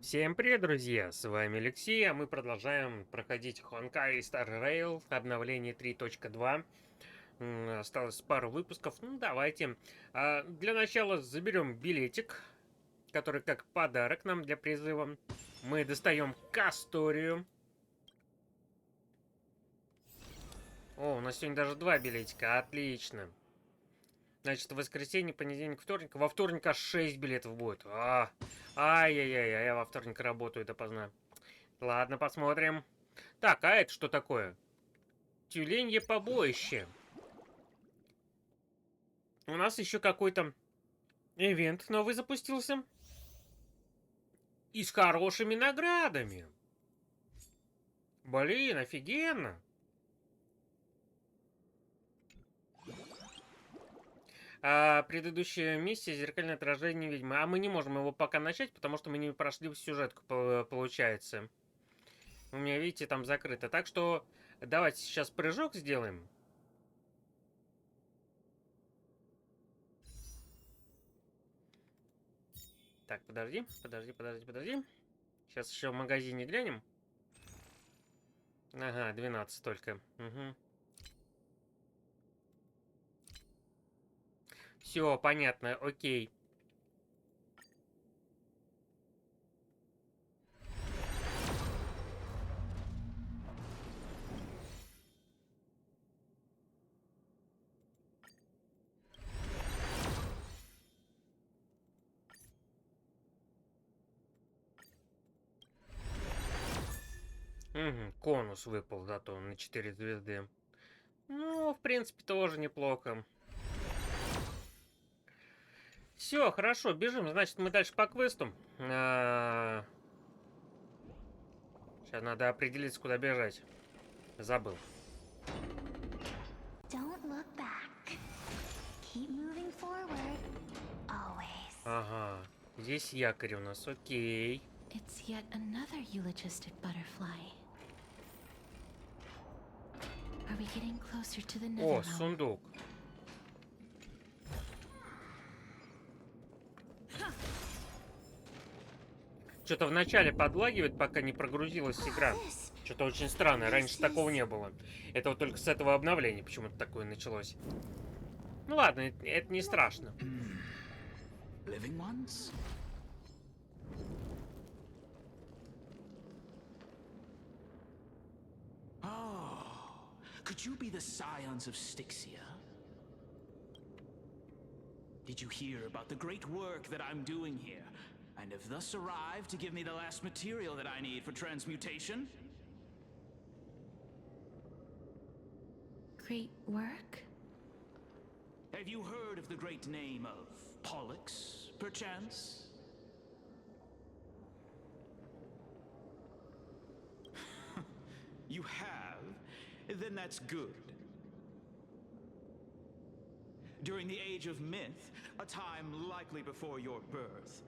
Всем привет, друзья! С вами Алексей, а мы продолжаем проходить Honkai Star Rail, обновление 3.2. Осталось пару выпусков. Ну, давайте. Для начала заберем билетик, который как подарок нам для призыва. Мы достаем касторию. О, у нас сегодня даже два билетика. Отлично. Значит, воскресенье, понедельник, вторник. Во вторник аж 6 билетов будет. Ай-яй-яй, а я во вторник работаю допоздна. Ладно, посмотрим. Так, а это что такое? Тюленье побоище. У нас еще какой-то ивент новый запустился. И с хорошими наградами. Блин, офигенно. Предыдущая миссия «Зеркальное отражение ведьмы». А мы не можем его пока начать, потому что мы не прошли сюжетку, получается. У меня, видите, там закрыто. Так что давайте сейчас прыжок сделаем. Так, подожди. Сейчас еще в магазине глянем. Ага, 12 только. Угу. Все, понятно, окей. Угу, конус выпал зато на 4 звезды. Ну, в принципе, тоже неплохо. Все, хорошо, бежим. Значит, мы дальше по квесту. Сейчас надо определиться, куда бежать. Забыл. Ага, здесь якорь у нас, окей. It's yet another eulogistic butterfly. Are we getting closer to the О, nether realm? сундук. Что-то вначале подлагивает, пока не прогрузилась игра. Что-то очень странное, раньше такого не было. Это вот только с этого обновления почему-то такое началось. Ну ладно, это не страшно. Living ones? Oh, could you be the scions of Styxia? Did you hear about the great work that I'm doing here? And have thus arrived to give me the last material that I need for transmutation? Great work? Have you heard of the great name of Pollux, perchance? You have? Then that's good. During the Age of Myth, a time likely before your birth,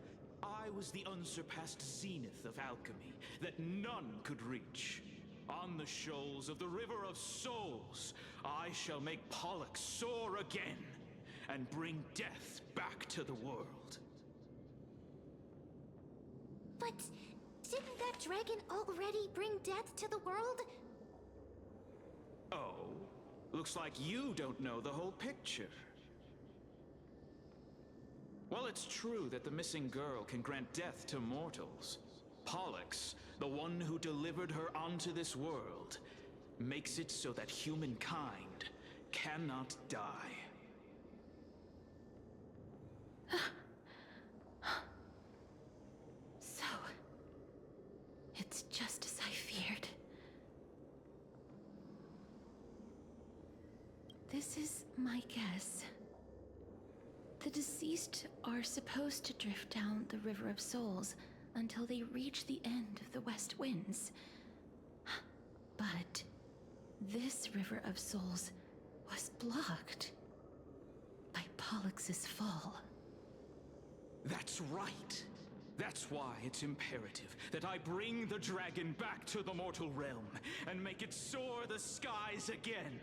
I was the unsurpassed zenith of alchemy that none could reach. On the shoals of the River of Souls, I shall make Pollux soar again and bring death back to the world. But didn't that dragon already bring death to the world? Oh, looks like you don't know the whole picture. Well, it's true that the missing girl can grant death to mortals. Pollux, the one who delivered her onto this world, makes it so that humankind cannot die. So, it's just as I feared. This is my guess. The deceased are supposed to drift down the River of Souls until they reach the end of the West Winds. But this River of Souls was blocked by Pollux's fall. That's right. That's why it's imperative that I bring the dragon back to the mortal realm and make it soar the skies again.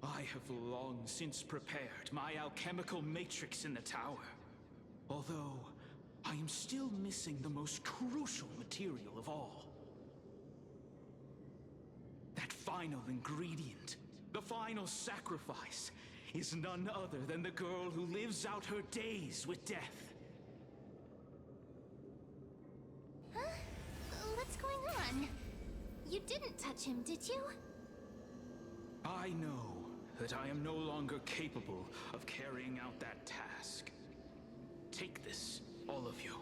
I have long since prepared my alchemical matrix in the tower. Although, I am still missing the most crucial material of all. That final ingredient, the final sacrifice, is none other than the girl who lives out her days with death. Huh? What's going on? You didn't touch him, did you? I know that I am no longer capable of carrying out that task. Take this, all of you,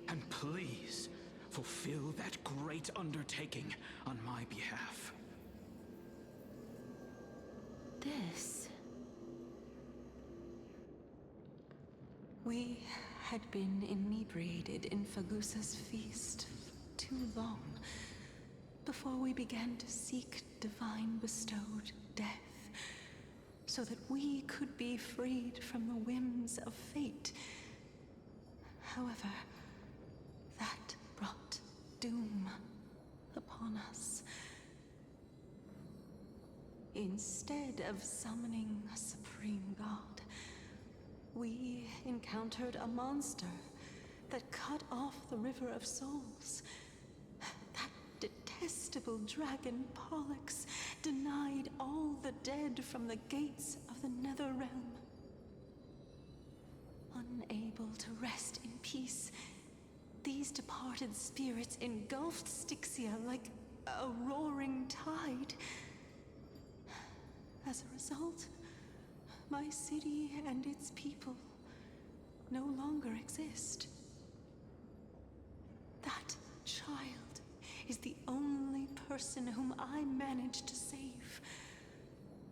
and please fulfill that great undertaking on my behalf. This. We had been inebriated in Fagusa's feast for too long before we began to seek divine bestowed death, so that we could be freed from the whims of fate. However, that brought doom upon us. Instead of summoning a supreme god, we encountered a monster that cut off the River of Souls. That detestable dragon Pollux denied all the dead from the gates of the Nether Realm. Unable to rest in peace, these departed spirits engulfed Styxia like a roaring tide. As a result, my city and its people no longer exist. That child is the only person whom I managed to save.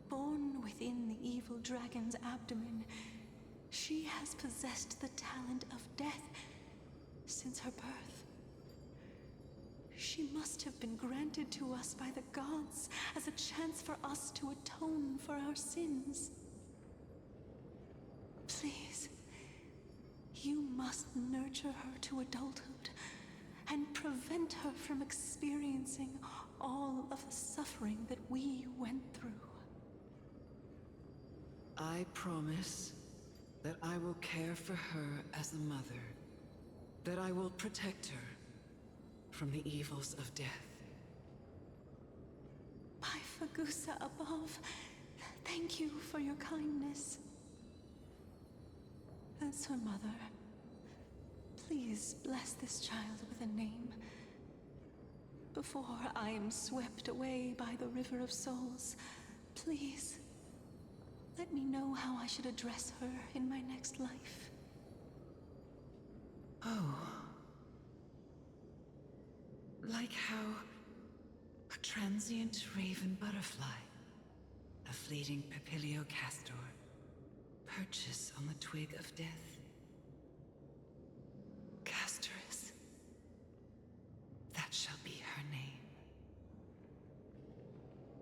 Born within the evil dragon's abdomen, she has possessed the talent of death since her birth. She must have been granted to us by the gods as a chance for us to atone for our sins. Please, you must nurture her to adulthood and prevent her from experiencing all of the suffering that we went through. I promise that I will care for her as a mother, that I will protect her from the evils of death. By Fagusa above, thank you for your kindness. As her mother, please bless this child with a name. Before I am swept away by the River of Souls, please let me know how I should address her in my next life. Oh. Like how a transient raven butterfly, a fleeting papilio castor, perches on the twig of death. Castorus. That shall be her name.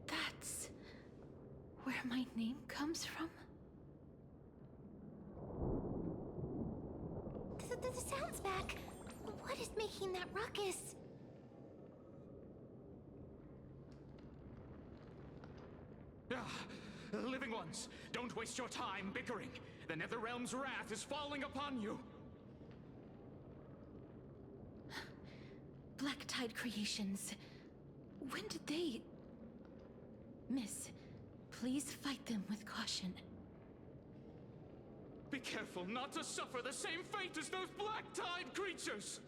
That's where my name comes from? The sound's back. What is making that ruckus? Living ones, don't waste your time bickering. The Netherrealm's wrath is falling upon you. Black Tide Creations. When did they... Miss, please fight them with caution. Be careful not to suffer the same fate as those Black Tide creatures!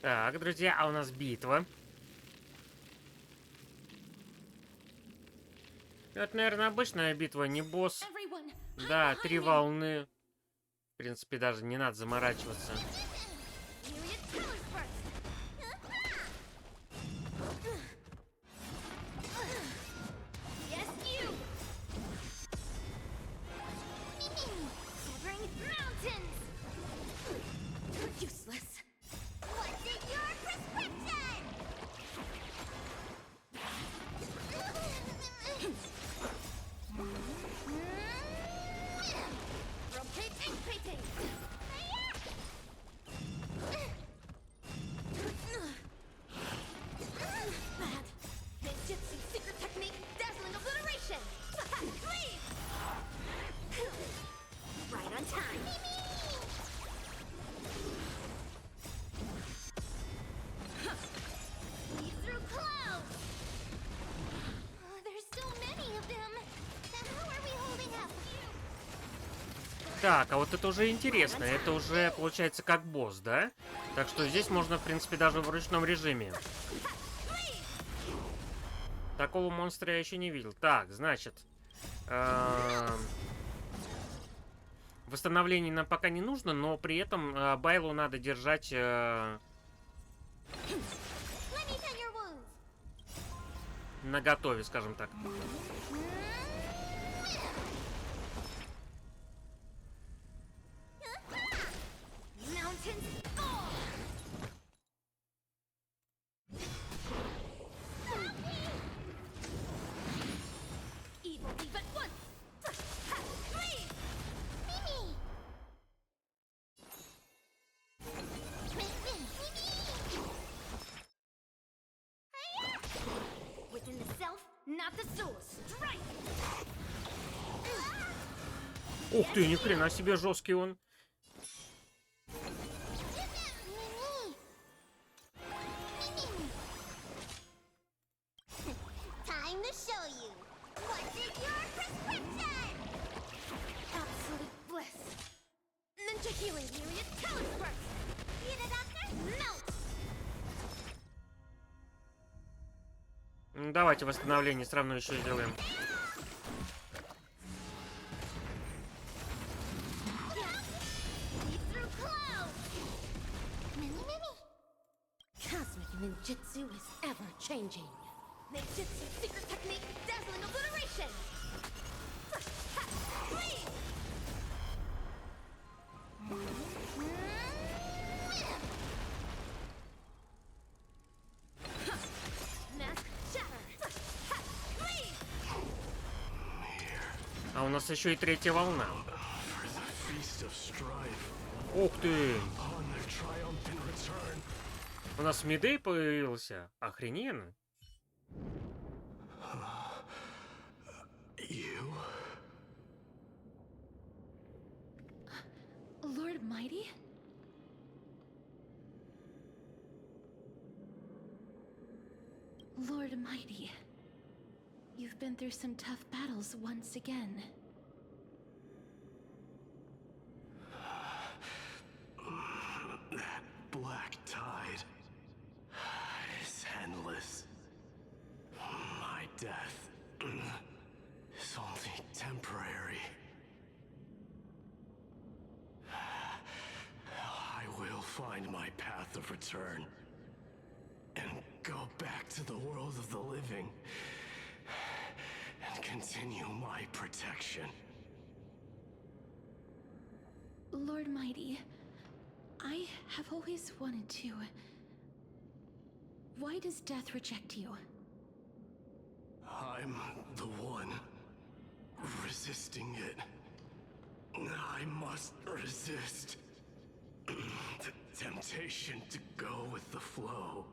Так, друзья, а у нас битва. Это, наверное, обычная битва, не босс. Everyone, Да, 3 волны. В принципе, даже не надо заморачиваться. useless. What's in your prescription? Rotate and critique. Так, а вот это уже интересно. Это уже получается как босс, да? Так что здесь можно, в принципе, даже в ручном режиме. Такого монстра я еще не видел. Так, значит... Восстановление нам пока не нужно, но при этом Байлу надо держать... наготове, скажем так. Ух ты, ни хрена себе жесткий он. Давайте восстановление все равно еще сделаем. Ninjutsu is ever changing. Ninjutsu secret technique, dazzling obliteration. Mask shatter. А у нас еще и третья волна. Ух ты! У нас Медей появился. Охрененно. Lord Mighty? Lord Mighty, you've been through some tough battles once again. That black tide is endless. My death is only temporary. I will find my path of return and go back to the world of the living and continue my protection. Lord Mighty, I have always wanted to... Why does death reject you? I'm the one resisting it. I must resist the temptation to go with the flow.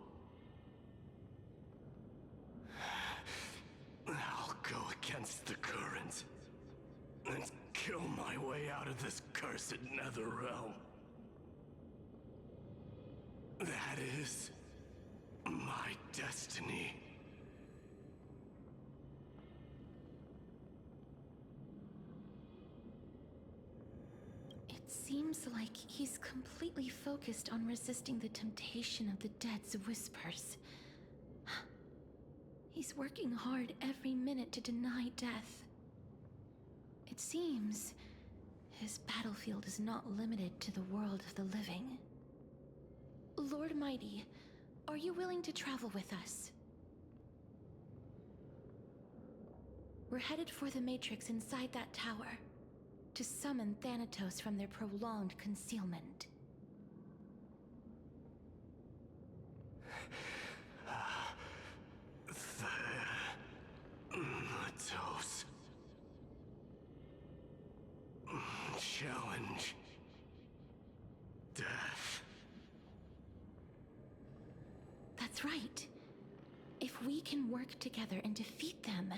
I'll go against the current and kill my way out of this cursed nether realm. That is my destiny. It seems like he's completely focused on resisting the temptation of the dead's whispers. He's working hard every minute to deny death. It seems his battlefield is not limited to the world of the living. Lord Mighty, are you willing to travel with us? We're headed for the Matrix inside that tower, to summon Thanatos from their prolonged concealment. Thanatos. Challenge. Death. That's right. If we can work together and defeat them,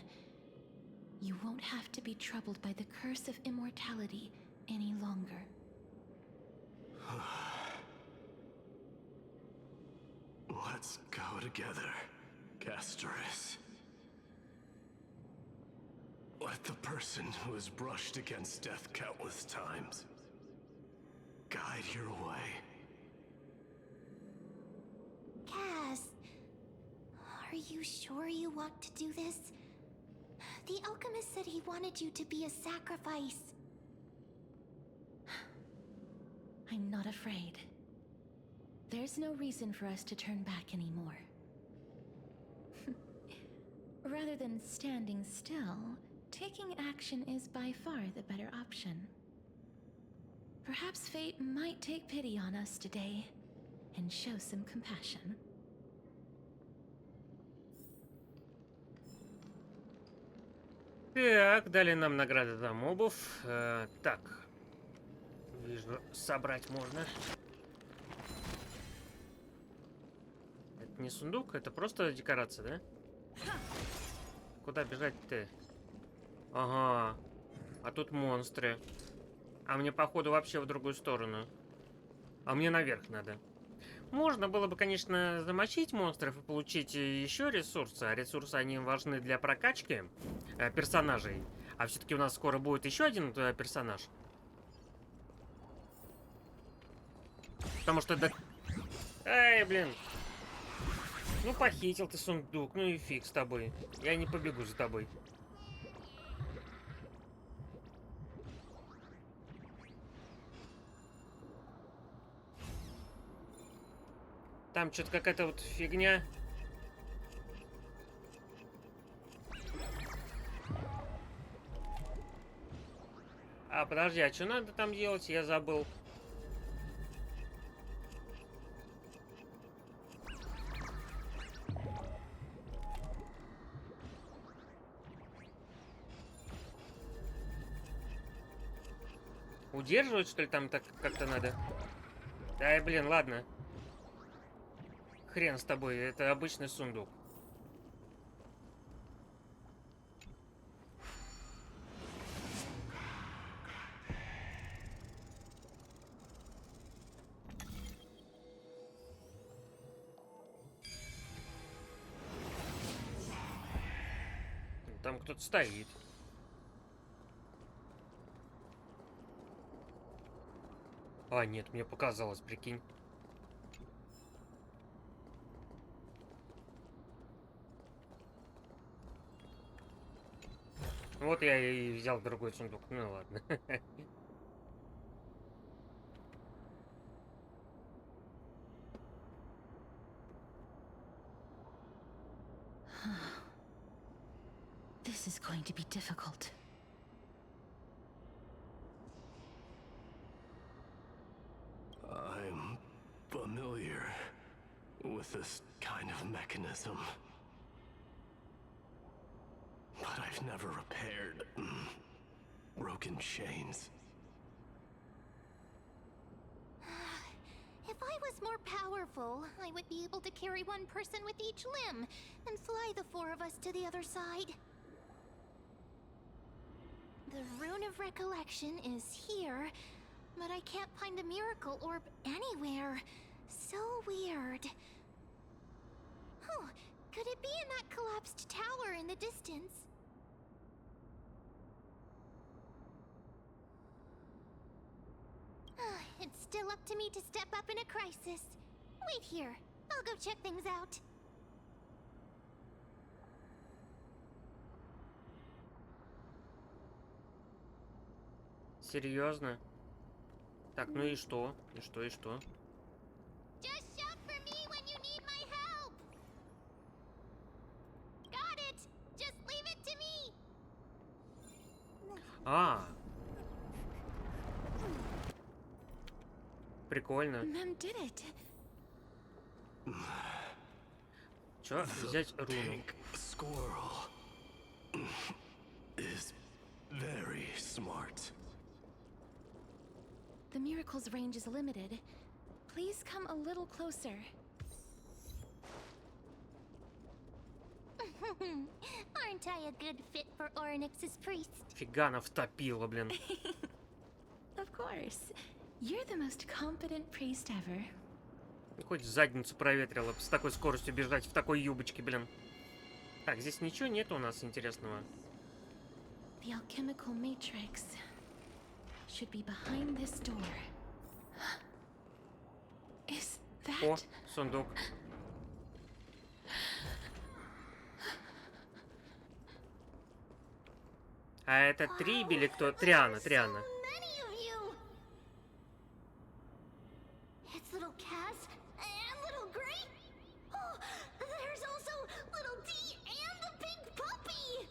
you won't have to be troubled by the curse of immortality any longer. Let's go together, Castorus. Let the person who has brushed against death countless times guide your way. Cass, are you sure you want to do this? The alchemist said he wanted you to be a sacrifice. I'm not afraid. There's no reason for us to turn back anymore. Rather than standing still, taking action is by far the better option. Perhaps fate might take pity on us today and show some compassion. Так, дали нам награды за мобов. Так. Вижу, собрать можно. Это не сундук, это просто декорация, да? Куда бежать-то? Ага. А тут монстры. А мне, походу, вообще в другую сторону. А мне наверх надо. Можно было бы, конечно, замочить монстров и получить еще ресурсы. А ресурсы, они важны для прокачки персонажей. А все-таки у нас скоро будет еще один персонаж. Потому что... Эй, блин. Ну, похитил ты сундук. Ну и фиг с тобой. Я не побегу за тобой. Там что-то какая-то вот фигня. А, подожди, а что надо там делать? Я забыл. Удерживать, что ли, там так как-то надо? Ай, блин, ладно. Хрен с тобой, это обычный сундук. Там кто-то стоит. А, нет, мне показалось, прикинь. Вот я и взял другой сундук. Ну ладно. This is going to be difficult. I'm familiar with this kind of mechanism. But I've never repaired broken chains. If I was more powerful, I would be able to carry one person with each limb and fly the four of us to the other side. The Rune of Recollection is here, but I can't find a miracle orb anywhere. So weird. Oh, could it be in that collapsed tower in the distance? It's still up to me to step up in a crisis. Wait here. I'll go check things out. Серьезно? Так, ну и что? И что, и что? Just shout for me when you need my help. Got it. Just leave it to me. А. Прикольно. Mem did it. Чё? Взять руну. Pink squirrel is very smart. The miracle's range is limited. Please come a little closer. Aren't I a good fit for Orynyx's priest? Фига она втопила, блин. Of course. You're the most competent priest ever. Хоть задницу проветрила с такой скоростью бежать в такой юбочке, блин. Так, здесь ничего нет у нас интересного. The alchemical matrix should be behind this door. Is О, that... сундук. А это Триби или кто? Триана, Триана. So many of you. It's little Cass and little Gray. Oh, there's also little D and the big puppy.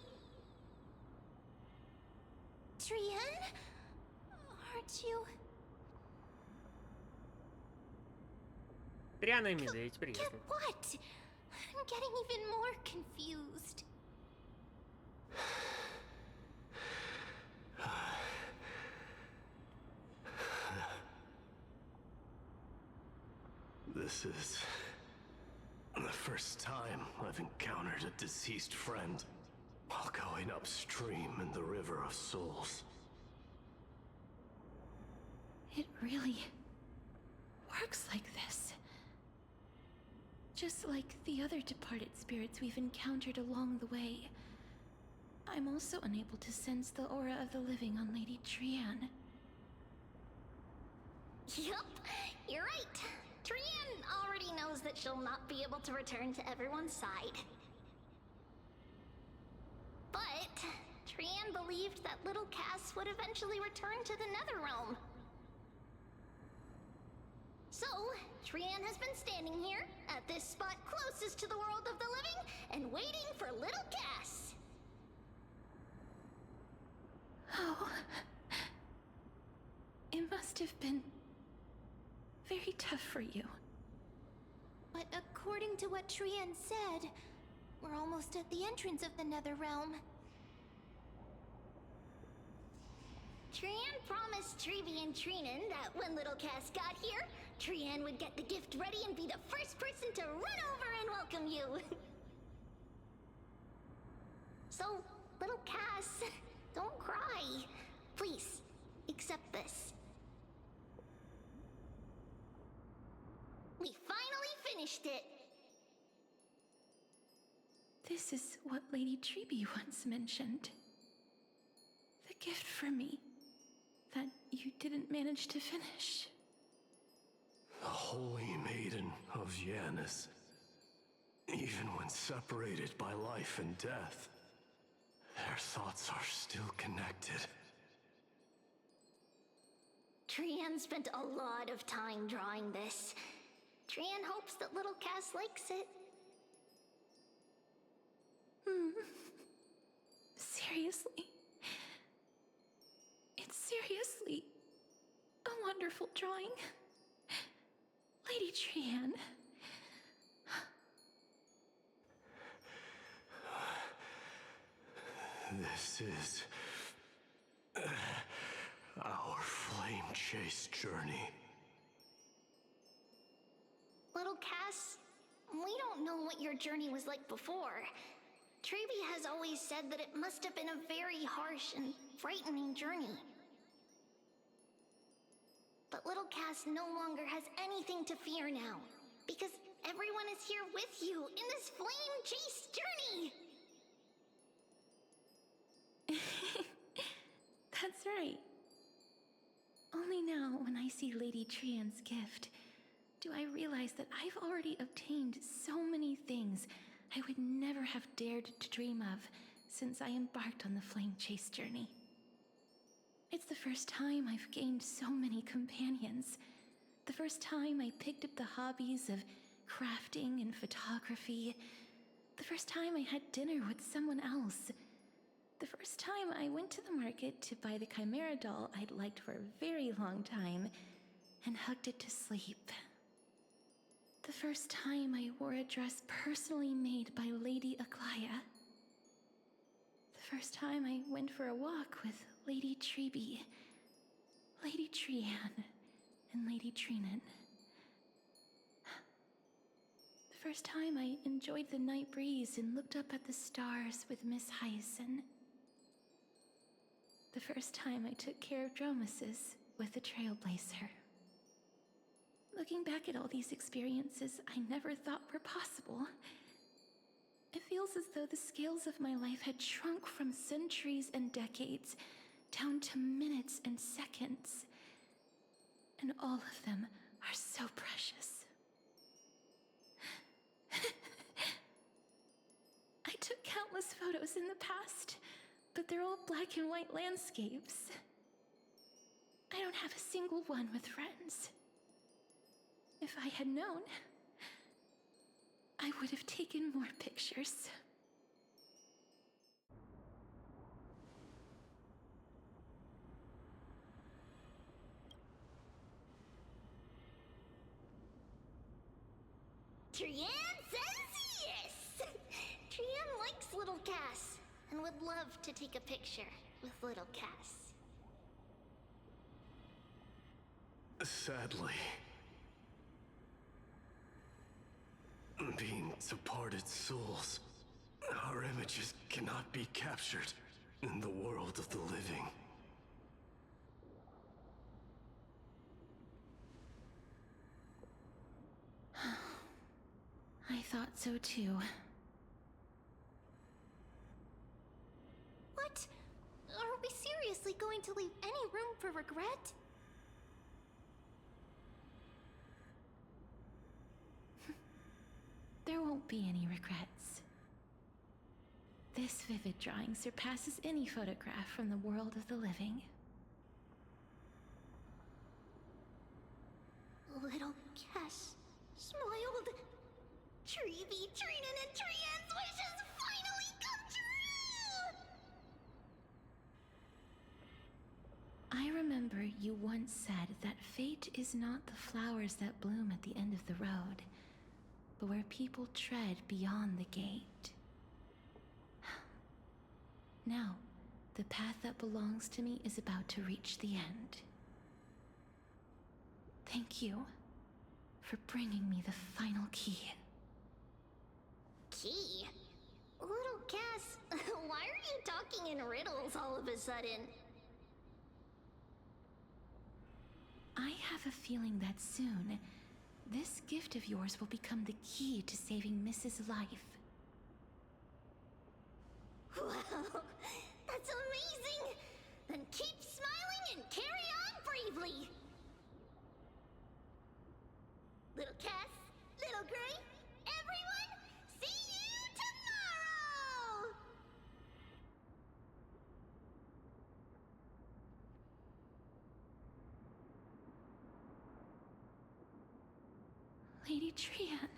Trian, aren't you? Триана и медведь, приятно. Get what? I'm getting even more confused. This is the first time I've encountered a deceased friend while going upstream in the River of Souls. It really works like this. Just like the other departed spirits we've encountered along the way. I'm also unable to sense the aura of the living on Lady Trian. Yup, you're right. Trian already knows that she'll not be able to return to everyone's side. But Trian believed that little Cass would eventually return to the Netherrealm. So, Trian has been standing here, at this spot closest to the world of the living, and waiting for little Cass. Oh. It must have been very tough for you. But according to what Trian said, we're almost at the entrance of the Netherrealm. Trian promised Trevi and Trinan that when little Cass got here, Trian would get the gift ready and be the first person to run over and welcome you. So, little Cass, don't cry. Please, accept this. We finally finished it. This is what Lady Treeby once mentioned. The gift for me that you didn't manage to finish. The Holy Maiden of Yanis. Even when separated by life and death, their thoughts are still connected. Trian spent a lot of time drawing this. Trian hopes that little Cass likes it. Seriously? It's seriously a wonderful drawing. Lady Trian. This is our flame chase journey. Little Cass, we don't know what your journey was like before. Trevi has always said that it must have been a very harsh and frightening journey. But little Cass no longer has anything to fear now, because everyone is here with you in this flame chase journey! That's right. Only now, when I see Lady Trian's gift, do I realize that I've already obtained so many things I would never have dared to dream of since I embarked on the flame chase journey. It's the first time I've gained so many companions. The first time I picked up the hobbies of crafting and photography. The first time I had dinner with someone else. The first time I went to the market to buy the Chimera doll I'd liked for a very long time and hugged it to sleep. The first time I wore a dress personally made by Lady Aglaya. The first time I went for a walk with Lady Treeby, Lady Trian, and Lady Trinan. The first time I enjoyed the night breeze and looked up at the stars with Miss Hyacin. The first time I took care of Dromasis with the Trailblazer. Looking back at all these experiences I never thought were possible, it feels feels as though the scales of my life had shrunk from centuries and decades down to minutes and seconds. And all of them are so precious. I took countless photos in the past, but they're all black and white landscapes. I don't have a single one with friends. If I had known, I would have taken more pictures. Trian says yes! Trian likes little Cass and would love to take a picture with little Cass. Sadly, being departed souls, our images cannot be captured in the world of the living. I thought so too. What? Are we seriously going to leave any room for regret? There won't be any regrets. This vivid drawing surpasses any photograph from the world of the living. Little Cass smiled. Treevee, Trinan, and Trian's wishes finally come true! I remember you once said that fate is not the flowers that bloom at the end of the road, but where people tread beyond the gate. Now, the path that belongs to me is about to reach the end. Thank you for bringing me the final key. Key? Little Cass, why are you talking in riddles all of a sudden? I have a feeling that soon, this gift of yours will become the key to saving Mrs. Life. Wow, that's amazing! Then keep smiling and carry on bravely! Little Cass, Little Gray, everyone, see you tomorrow! Lady Trian.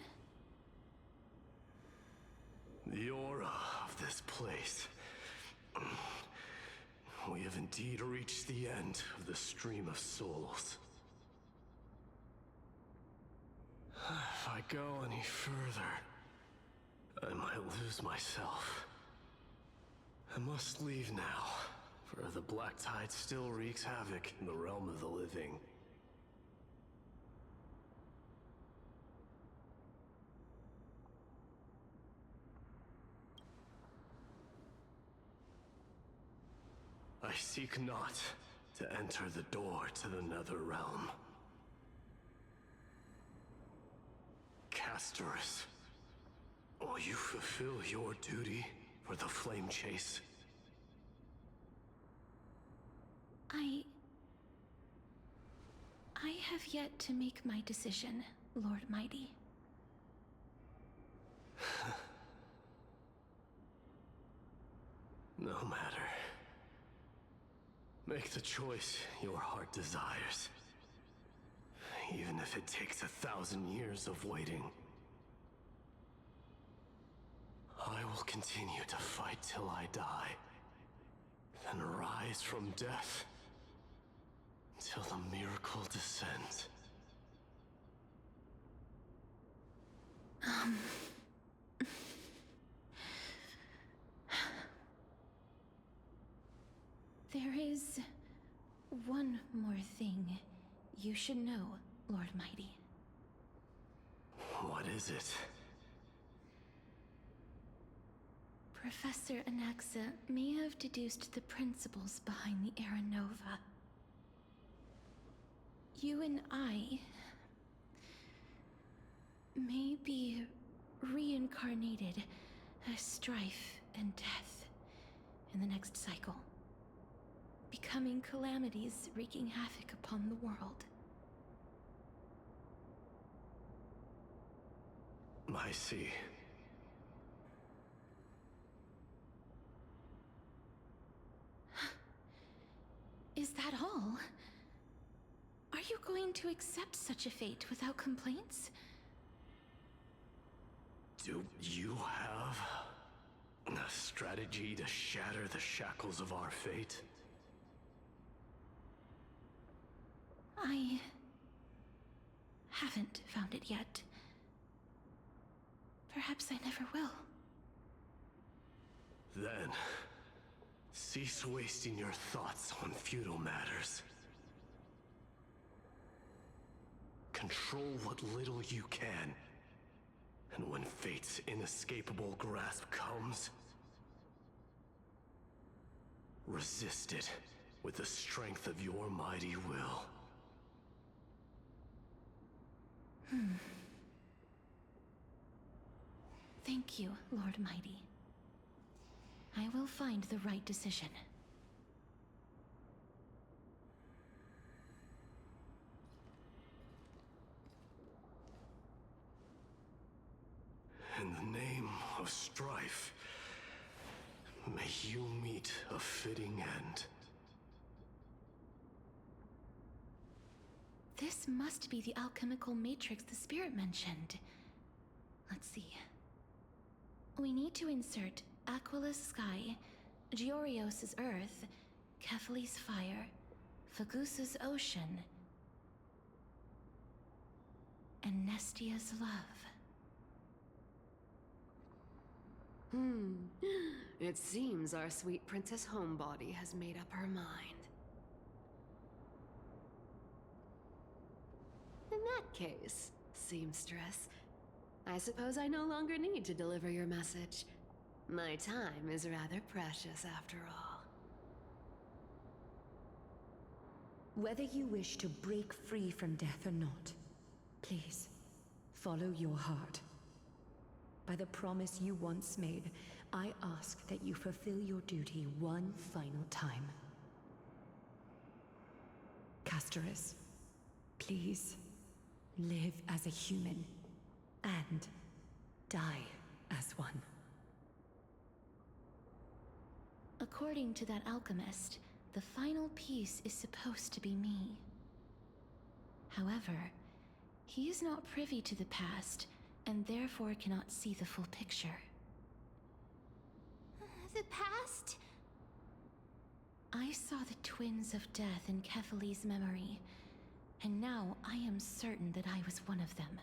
The aura of this place. We have indeed reached the end of the stream of souls. If I go any further, I might lose myself. I must leave now, for the black tide still wreaks havoc in the realm of the living. I seek not to enter the door to the nether realm. Castorus, will you fulfill your duty for the flame chase? I have yet to make my decision, Lord Mighty. No matter. Make the choice your heart desires. Even if it takes 1,000 years of waiting. I will continue to fight till I die. Then rise from death. Till the miracle descends. There is one more thing you should know, Lord Mighty. What is it? Professor Anaxa may have deduced the principles behind the Era Nova. You and I may be reincarnated strife and death in the next cycle, becoming calamities wreaking havoc upon the world. I see. Is that all? Are you going to accept such a fate without complaints? Do you have a strategy to shatter the shackles of our fate? I haven't found it yet. Perhaps I never will. Then, cease wasting your thoughts on futile matters. Control what little you can. And when fate's inescapable grasp comes, resist it with the strength of your mighty will. Thank you, Lord Mighty. I will find the right decision. In the name of strife, may you meet a fitting end. This must be the alchemical matrix the spirit mentioned. Let's see. We need to insert Aquila's sky, Georios' earth, Kephali's fire, Fagusa's ocean, and Nestia's love. It seems our sweet Princess Homebody has made up her mind. In that case, seamstress, I suppose I no longer need to deliver your message. My time is rather precious after all. Whether you wish to break free from death or not, please, follow your heart. By the promise you once made, I ask that you fulfill your duty one final time. Castoris, please, live as a human, and die as one. According to that alchemist, the final piece is supposed to be me. However, he is not privy to the past, and therefore cannot see the full picture. The past? I saw the twins of death in Kephali's memory, and now I am certain that I was one of them.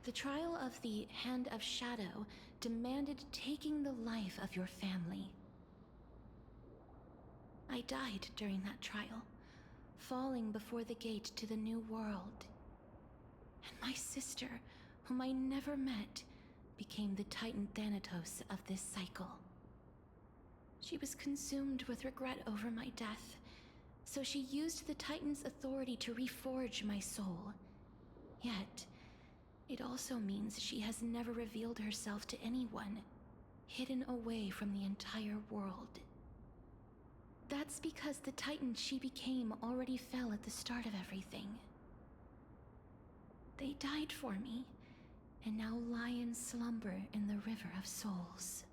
The trial of the Hand of Shadow demanded taking the life of your family. I died during that trial, falling before the gate to the new world. And my sister, whom I never met, became the Titan Thanatos of this cycle. She was consumed with regret over my death, so she used the Titan's authority to reforge my soul. Yet, it also means she has never revealed herself to anyone, hidden away from the entire world. That's because the Titan she became already fell at the start of everything. They died for me, and now lie in slumber in the River of Souls.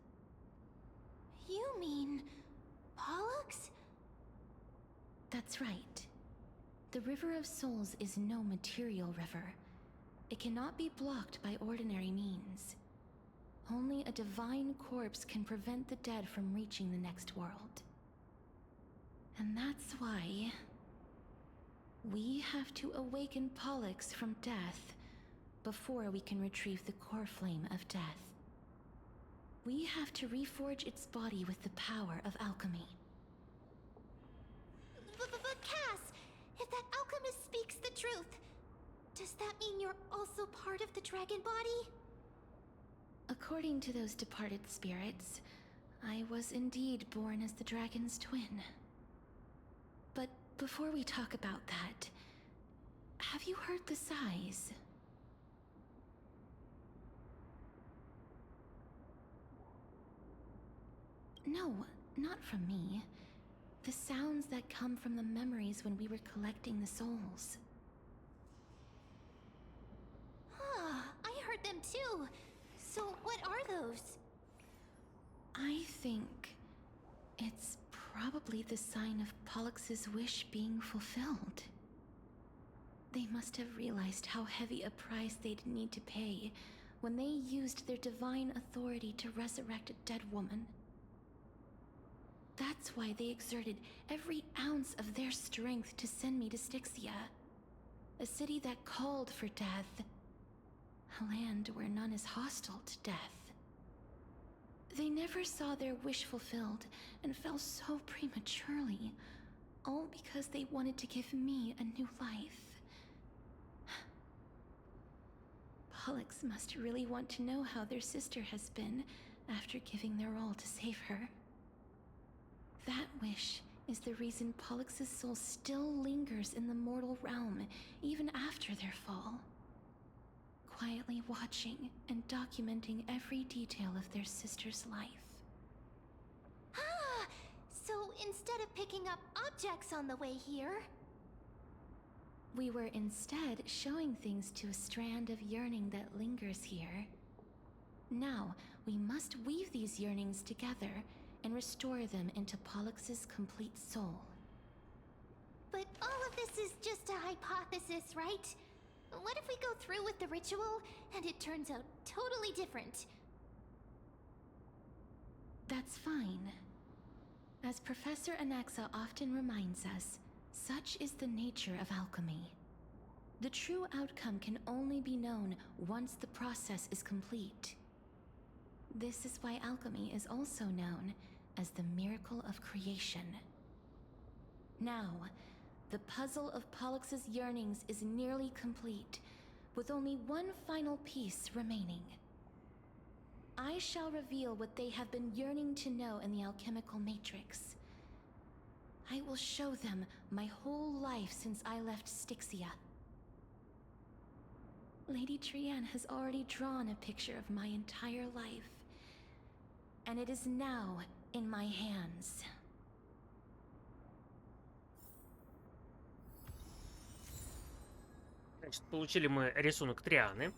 You mean Pollux? That's right. The River of Souls is no material river. It cannot be blocked by ordinary means. Only a divine corpse can prevent the dead from reaching the next world. And that's why we have to awaken Pollux from death before we can retrieve the core flame of death. We have to reforge its body with the power of alchemy. But Cass, if that alchemist speaks the truth, does that mean you're also part of the dragon body? According to those departed spirits, I was indeed born as the dragon's twin. But before we talk about that, have you heard the sighs? No, not from me. The sounds that come from the memories when we were collecting the souls. Ah, I heard them too. So what are those? I think it's probably the sign of Pollux's wish being fulfilled. They must have realized how heavy a price they'd need to pay when they used their divine authority to resurrect a dead woman. That's why they exerted every ounce of their strength to send me to Styxia, a city that called for death, a land where none is hostile to death. They never saw their wish fulfilled and fell so prematurely, all because they wanted to give me a new life. Pollux must really want to know how their sister has been after giving their all to save her. That wish is the reason Pollux's soul still lingers in the mortal realm even after their fall, quietly watching and documenting every detail of their sister's life. Ah! So instead of picking up objects on the way here... We were instead showing things to a strand of yearning that lingers here. Now, we must weave these yearnings together and restore them into Pollux's complete soul. But all of this is just a hypothesis, right? What if we go through with the ritual and it turns out totally different? That's fine. As Professor Anaxa often reminds us, such is the nature of alchemy. The true outcome can only be known once the process is complete. This is why alchemy is also known as the miracle of creation. Now, the puzzle of Pollux's yearnings is nearly complete, with only one final piece remaining. I shall reveal what they have been yearning to know in the alchemical matrix. I will show them my whole life since I left Styxia. Lady Trianne has already drawn a picture of my entire life, and it is now in my hands. Значит, получили мы рисунок Трианы.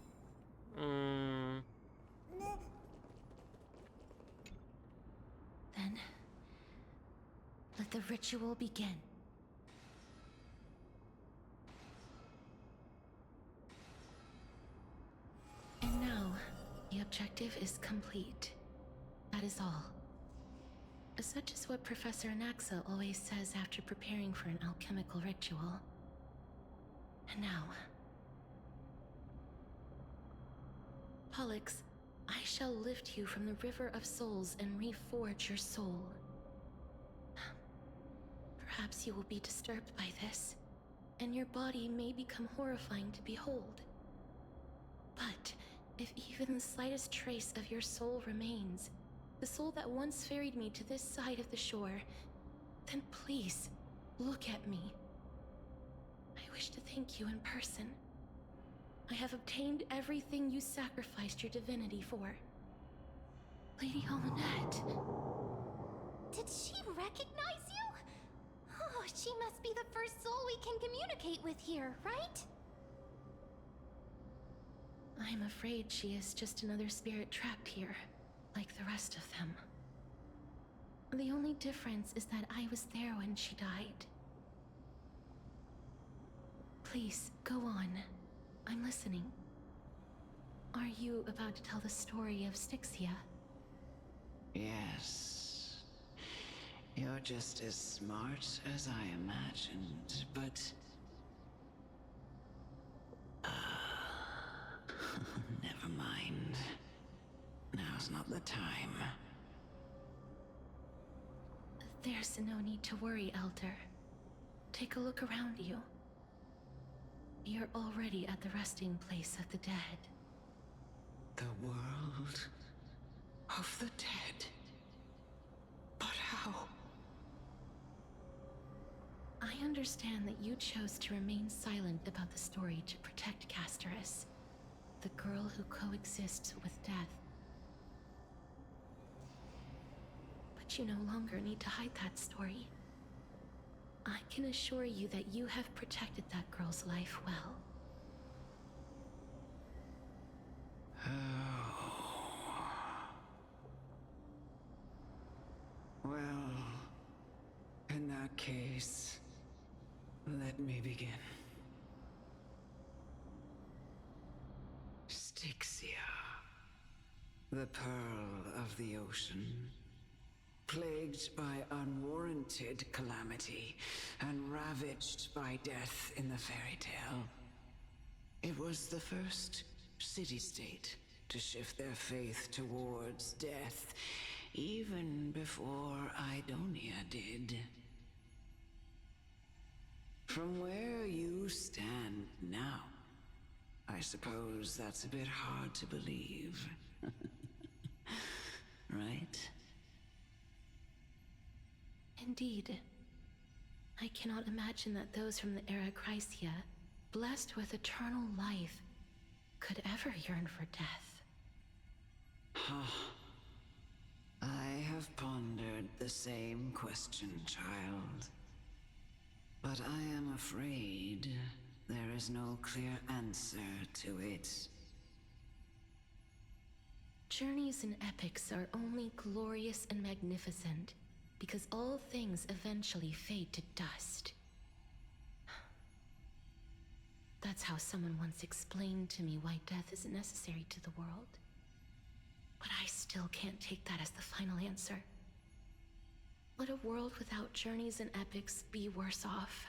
Then, let the ritual begin. And now, the objective is complete. That is all. Such is what Professor Anaxa always says after preparing for an alchemical ritual. And now... Pollux, I shall lift you from the river of souls and reforge your soul. Perhaps you will be disturbed by this, and your body may become horrifying to behold. But if even the slightest trace of your soul remains, the soul that once ferried me to this side of the shore, then please, look at me. I wish to thank you in person. I have obtained everything you sacrificed your divinity for. Lady Almanette. Did she recognize you? Oh, she must be the first soul we can communicate with here, right? I'm afraid she is just another spirit trapped here, like the rest of them. The only difference is that I was there when she died. Please, go on. I'm listening. Are you about to tell the story of Styxia? Yes. You're just as smart as I imagined, but... never mind. Now's not the time. There's no need to worry, Elder. Take a look around you. You're already at the resting place of the dead. The world of the dead. But how? I understand that you chose to remain silent about the story to protect Castorus, the girl who coexists with death. But you no longer need to hide that story. I can assure you that you have protected that girl's life well. Well, in that case, let me begin. Styxia, the pearl of the ocean, plagued by unwarranted calamity and ravaged by death in the fairy tale. It was the first city-state to shift their faith towards death, even before Idonia did. From where you stand now, I suppose that's a bit hard to believe. Right? Indeed. I cannot imagine that those from the era Chrysia, blessed with eternal life, could ever yearn for death. I have pondered the same question, child. But I am afraid there is no clear answer to it. Journeys and epics are only glorious and magnificent because all things eventually fade to dust. That's how someone once explained to me why death is necessary to the world. But I still can't take that as the final answer. Would a world without journeys and epics be worse off?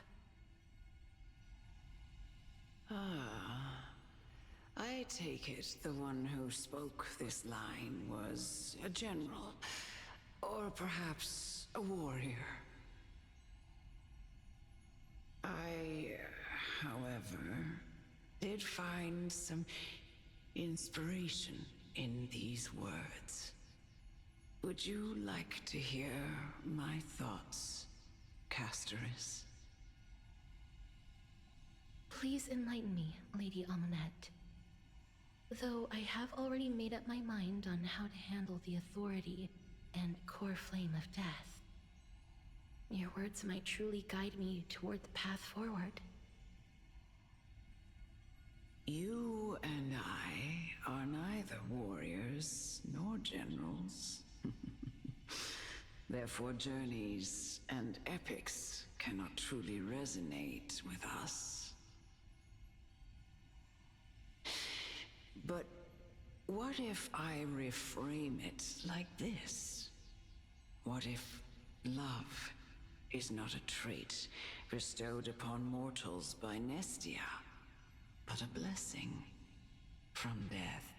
I take it the one who spoke this line was a general, or perhaps a warrior. I, however, did find some inspiration in these words. Would you like to hear my thoughts, Castoris? Please enlighten me, Lady Amonette. Though I have already made up my mind on how to handle the authority and core flame of death. Your words might truly guide me toward the path forward. You and I are neither warriors nor generals. Therefore, journeys and epics cannot truly resonate with us. But what if I reframe it like this? What if love is not a trait bestowed upon mortals by Nestia, but a blessing from death?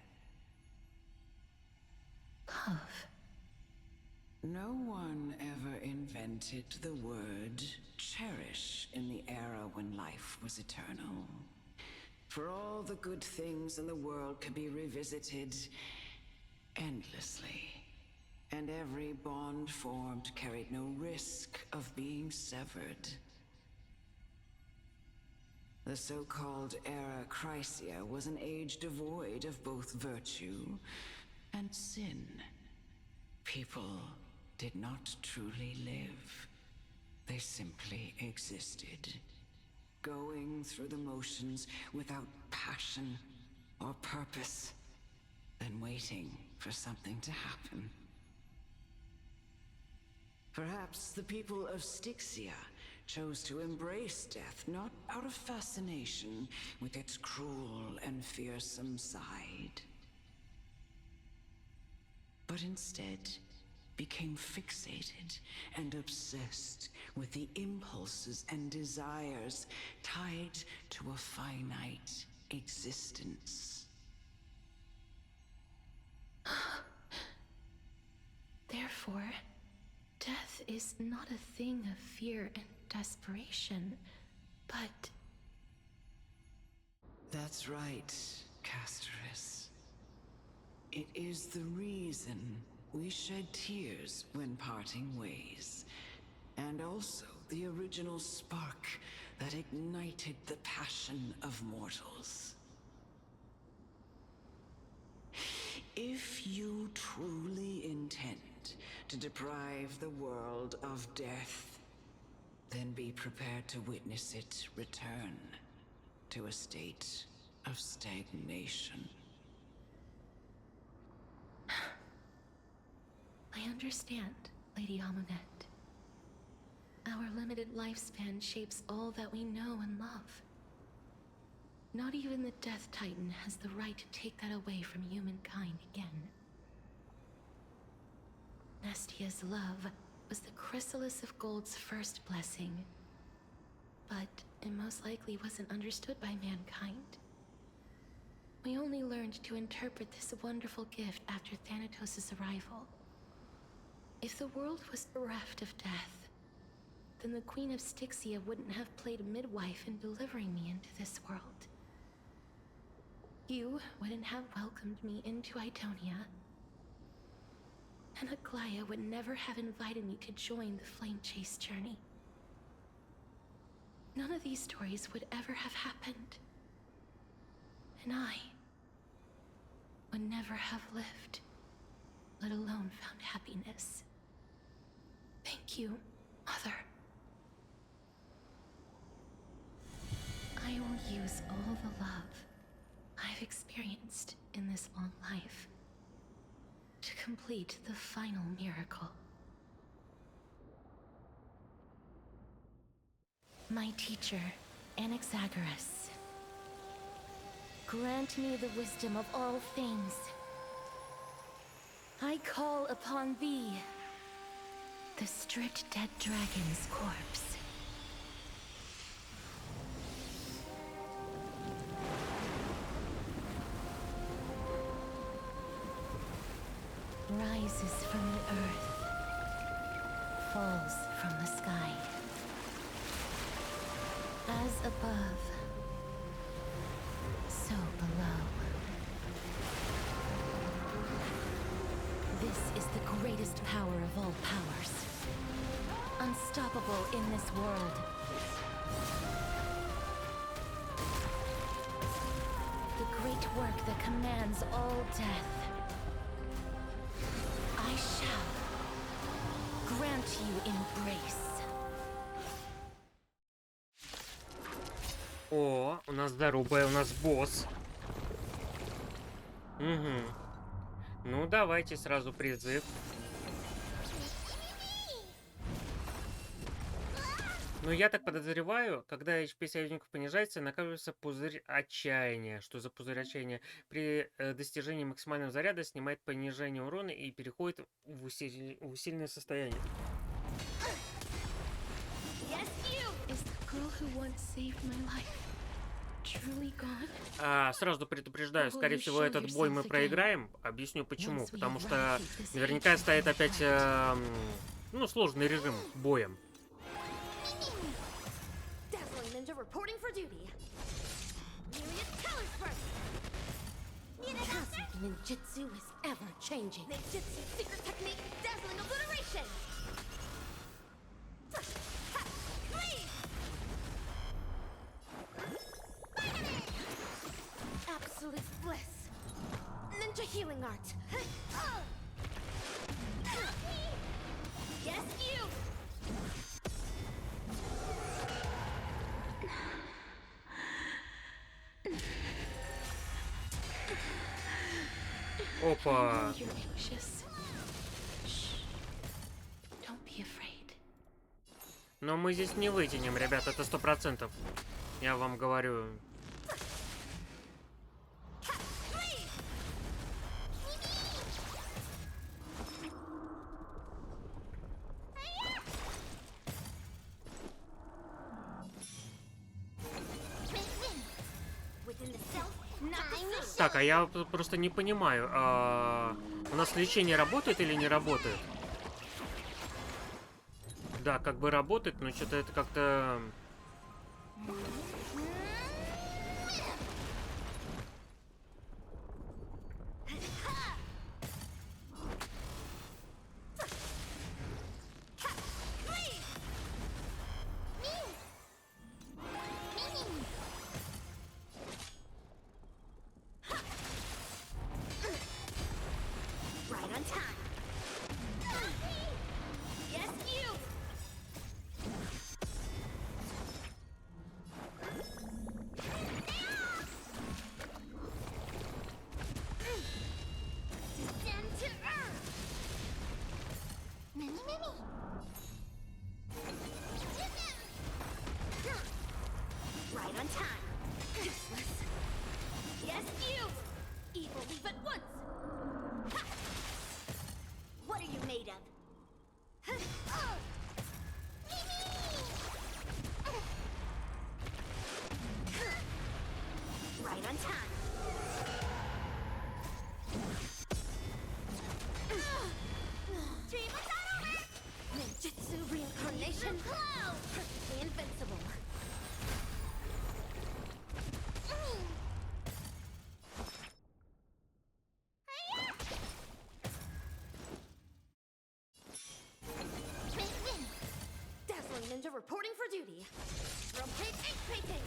Love. No one ever invented the word cherish in the era when life was eternal. For all the good things in the world can be revisited endlessly, and every bond formed carried no risk of being severed. The so-called era Chrysia was an age devoid of both virtue and sin. People did not truly live. They simply existed, going through the motions without passion or purpose, then waiting for something to happen. Perhaps the people of Styxia chose to embrace death not out of fascination with its cruel and fearsome side, but instead became fixated and obsessed with the impulses and desires tied to a finite existence. Therefore, death is not a thing of fear and desperation, but... That's right, Castoris. It is the reason we shed tears when parting ways, and also the original spark that ignited the passion of mortals. If you truly intend to deprive the world of death. Then be prepared to witness it return to a state of stagnation. I understand, Lady Amunet. Our limited lifespan shapes all that we know and love. Not even the Death Titan has the right to take that away from humankind again. Nestia's love was the chrysalis of Gold's first blessing, but it most likely wasn't understood by mankind. We only learned to interpret this wonderful gift after Thanatos' arrival. If the world was bereft of death, then the Queen of Styxia wouldn't have played a midwife in delivering me into this world. You wouldn't have welcomed me into Idonia, and Aglaya would never have invited me to join the Flame Chase journey. None of these stories would ever have happened, and I would never have lived, let alone found happiness. Thank you, Mother. I will use all the love I've experienced in this long life to complete the final miracle. My teacher, Anaxagoras, grant me the wisdom of all things. I call upon thee, the stripped dead dragon's corpse. Rises from the earth, falls from the sky. As above, so below. This is the greatest power of all powers. Unstoppable in this world. The great work that commands all death. I shall grant you embrace. О, у нас здоровая, у нас босс. Угу. Ну, давайте сразу призыв. Но я так подозреваю, когда HP союзников понижается, накапливается пузырь отчаяния. Что за пузырь отчаяния? При достижении максимального заряда снимает понижение урона и переходит в усиленное состояние. Сразу предупреждаю, скорее всего, этот бой мы проиграем. Объясню почему. Потому что наверняка стоит опять ну, сложный режим боем. Reporting for duty. Ninjutsu is ever changing. Ninjutsu secret technique, dazzling obliteration. Absolute bliss. Ninja healing art. Yes, you. Опа. Но мы здесь не вытянем, ребят, это 100%. Я вам говорю. Так, а я просто не понимаю, у нас лечение работает или не работает? Да, как бы работает, но что-то это как-то... Mountain Blow! Perfectly invincible. Dazzling Ninja reporting for duty. Rotate egg painting.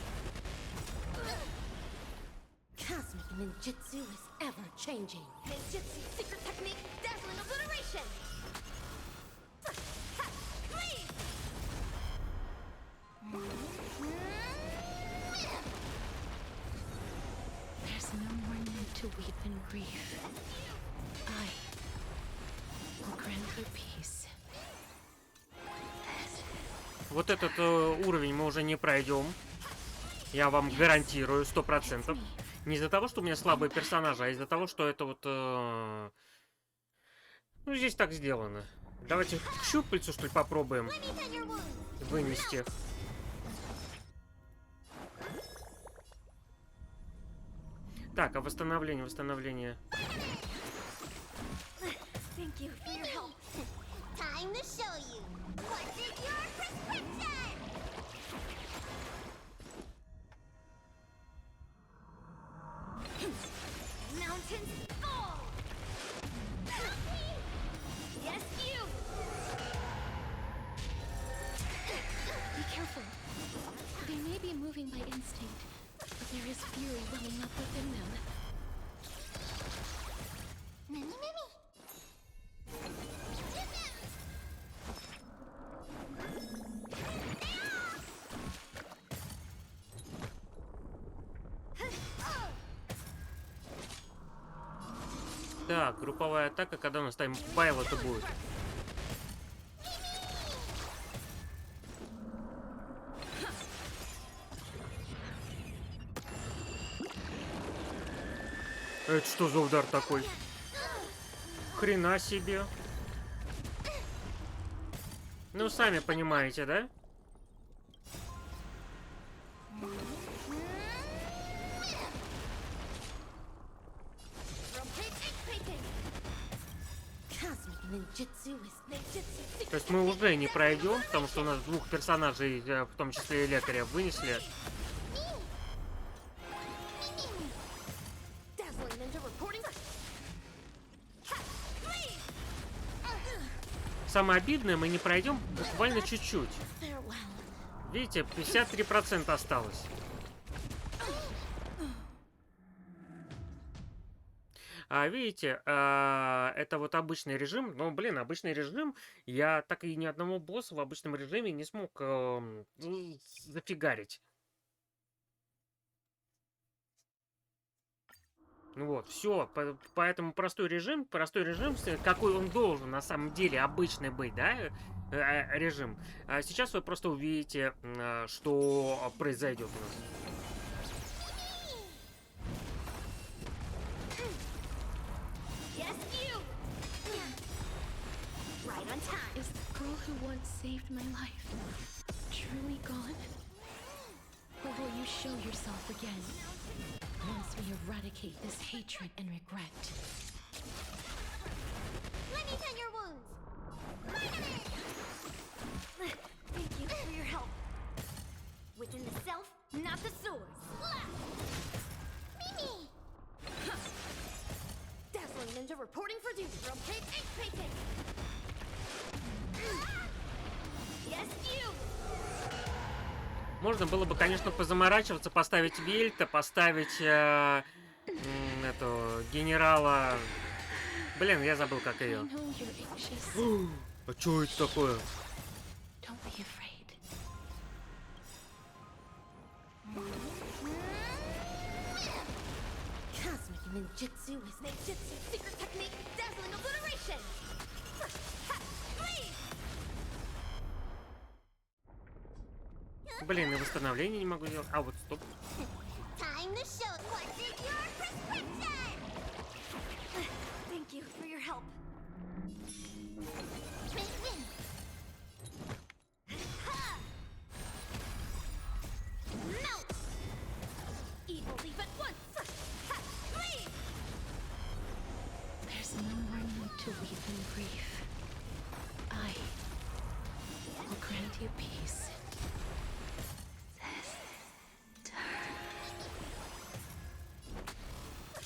Cosmic ninjutsu is ever changing. Ninjutsu secret technique, dazzling obliteration. There's no more need to weep in grief. I will grant her peace. Вот этот уровень мы уже не пройдем. Я вам гарантирую, 100%. Не из-за того, что у меня слабые персонажи, а из-за того, что это вот... Ну, здесь так сделано. Давайте щупальцу, что ли, попробуем вынести. Так, а восстановление. Thank you for your help. Time to show you. What's in your prescription? Mountains fall. Yes, you. Be careful. They may be moving by instinct, but there is fury welling up within them. Mimi. Так, групповая атака, когда у нас там Пайл это будет. Это что за удар такой? Хрена себе. Ну, сами понимаете, да? То есть мы уже не пройдем, потому что у нас двух персонажей, в том числе и лекаря, вынесли. Самое обидное, мы не пройдем буквально чуть-чуть. Видите, 53% осталось. Видите, это вот обычный режим. Но, блин, обычный режим. Я так и ни одного босса в обычном режиме не смог зафигарить. Ну вот, все. Поэтому простой режим, какой он должен на самом деле обычный быть, да, режим. Сейчас вы просто увидите, что произойдет у нас. Is the girl who once saved my life truly gone? Or will you show yourself again once we eradicate this hatred and regret? Let me tend your wounds. Thank you for your help. Within the self, not the source. Mimi! Dazzling Ninja reporting for duty. Rotate egg painting. Yes, you. Можно было бы, конечно, позаморачиваться, поставить Вельта, поставить эту генерала. Блин, я забыл, как ее. А что это такое? Don't be afraid. Cosmic ninjutsu is ninjutsu secret technique, dazzling obliteration. Блин, и восстановление не могу сделать. А вот стоп. Time to show what's in your prescription. Thank you for your help. Melt. Evil leave at once. There's no more need to weep in grief. I will grant with you peace.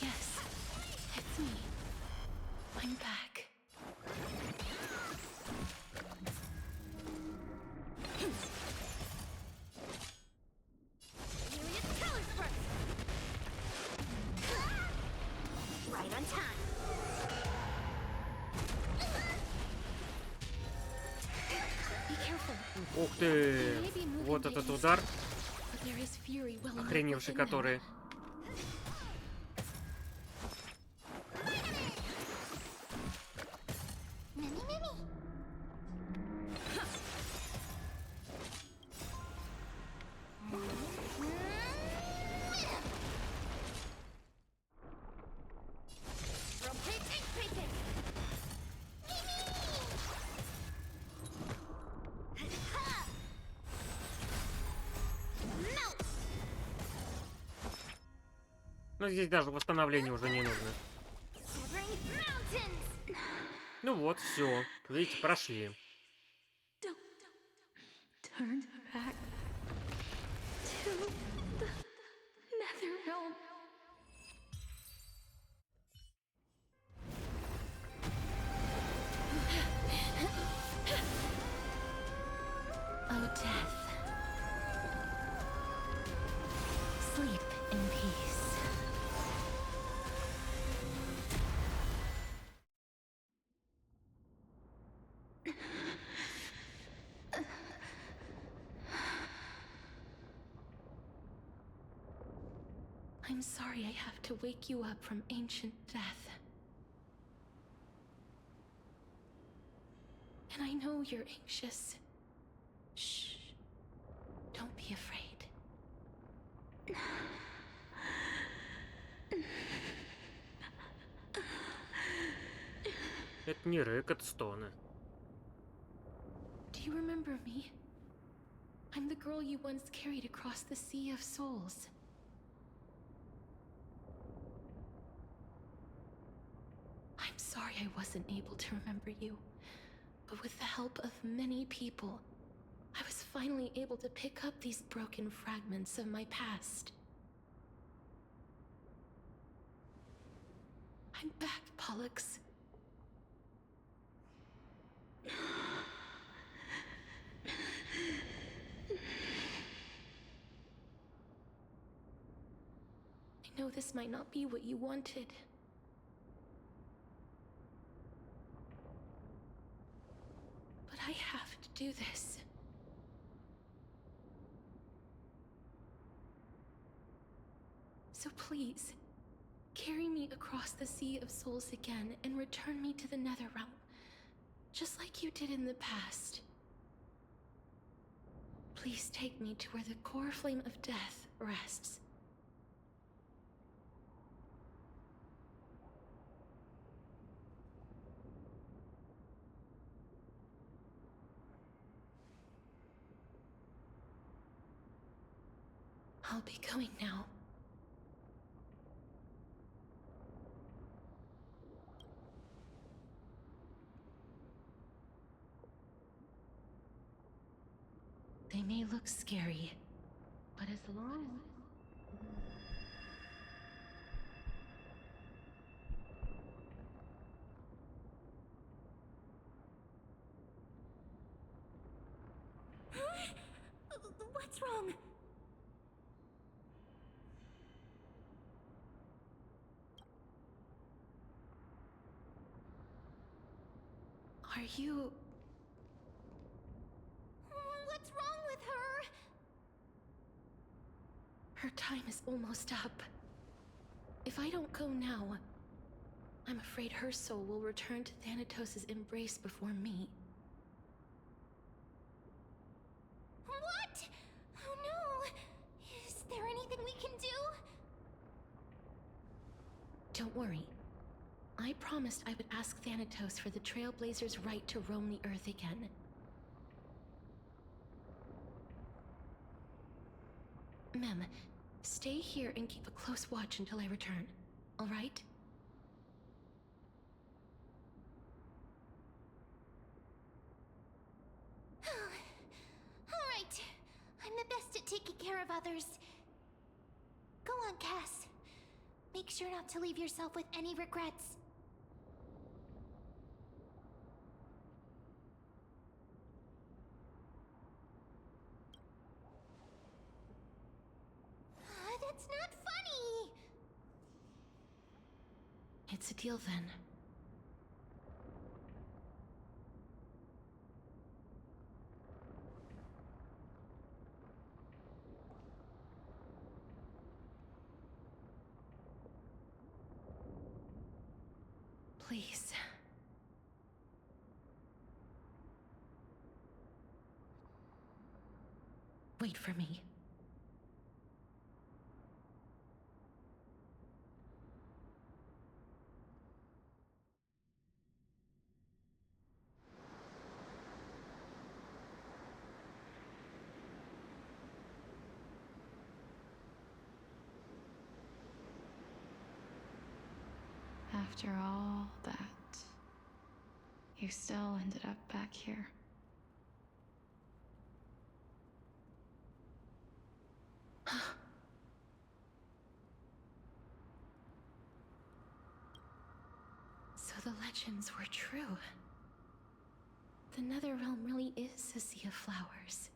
Yes, it's me. I'm back. Right on time. Be careful. Ух ты! Вот этот удар, But there is fury welling up охреневший within them. который. Mini, mini. Rotate, rotate. Melt. Но здесь даже восстановление уже не нужно. Severing mountains. Ну вот, все. Видите, прошли. Don't turn back to the nether realm. Oh, death. Sleep in peace. I'm sorry I have to wake you up from ancient death. And I know you're anxious. Shh. Don't be afraid. Это не рэк, это стоны. Do you remember me? I'm the girl you once carried across the Sea of Souls. I'm sorry I wasn't able to remember you, but with the help of many people, I was finally able to pick up these broken fragments of my past. I'm back, Pollux. I know this might not be what you wanted. But I have to do this. So please, carry me across the Sea of Souls again and return me to the Netherrealm, just like you did in the past. Please take me to where the core flame of death rests. I'll be going now. They may look scary, but as long What's wrong? Are you... What's wrong with her? Her time is almost up. If I don't go now, I'm afraid her soul will return to Thanatos' embrace before me. What? Oh no! Is there anything we can do? Don't worry. I promised I would ask Thanatos for the Trailblazers' right to roam the Earth again. Mem, stay here and keep a close watch until I return, all right? taking care of others. Go on, Cass. Make sure not to leave yourself with any regrets. That's not funny! It's a deal then. Please. Wait for me. After all that, you still ended up back here. So the legends were true. The Netherrealm really is a sea of flowers.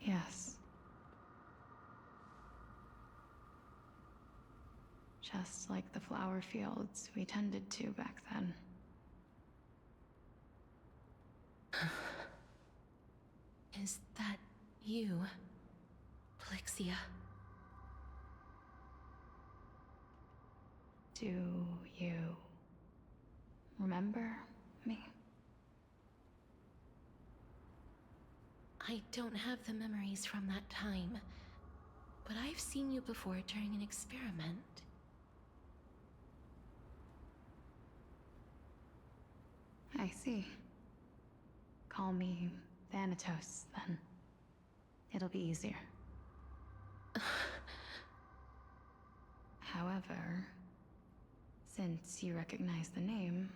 Yes. Just like the flower fields we tended to back then. Is that you, Plixia? Do you remember me? I don't have the memories from that time, but I've seen you before during an experiment. I see. Call me Thanatos, then. It'll be easier. However, since you recognize the name,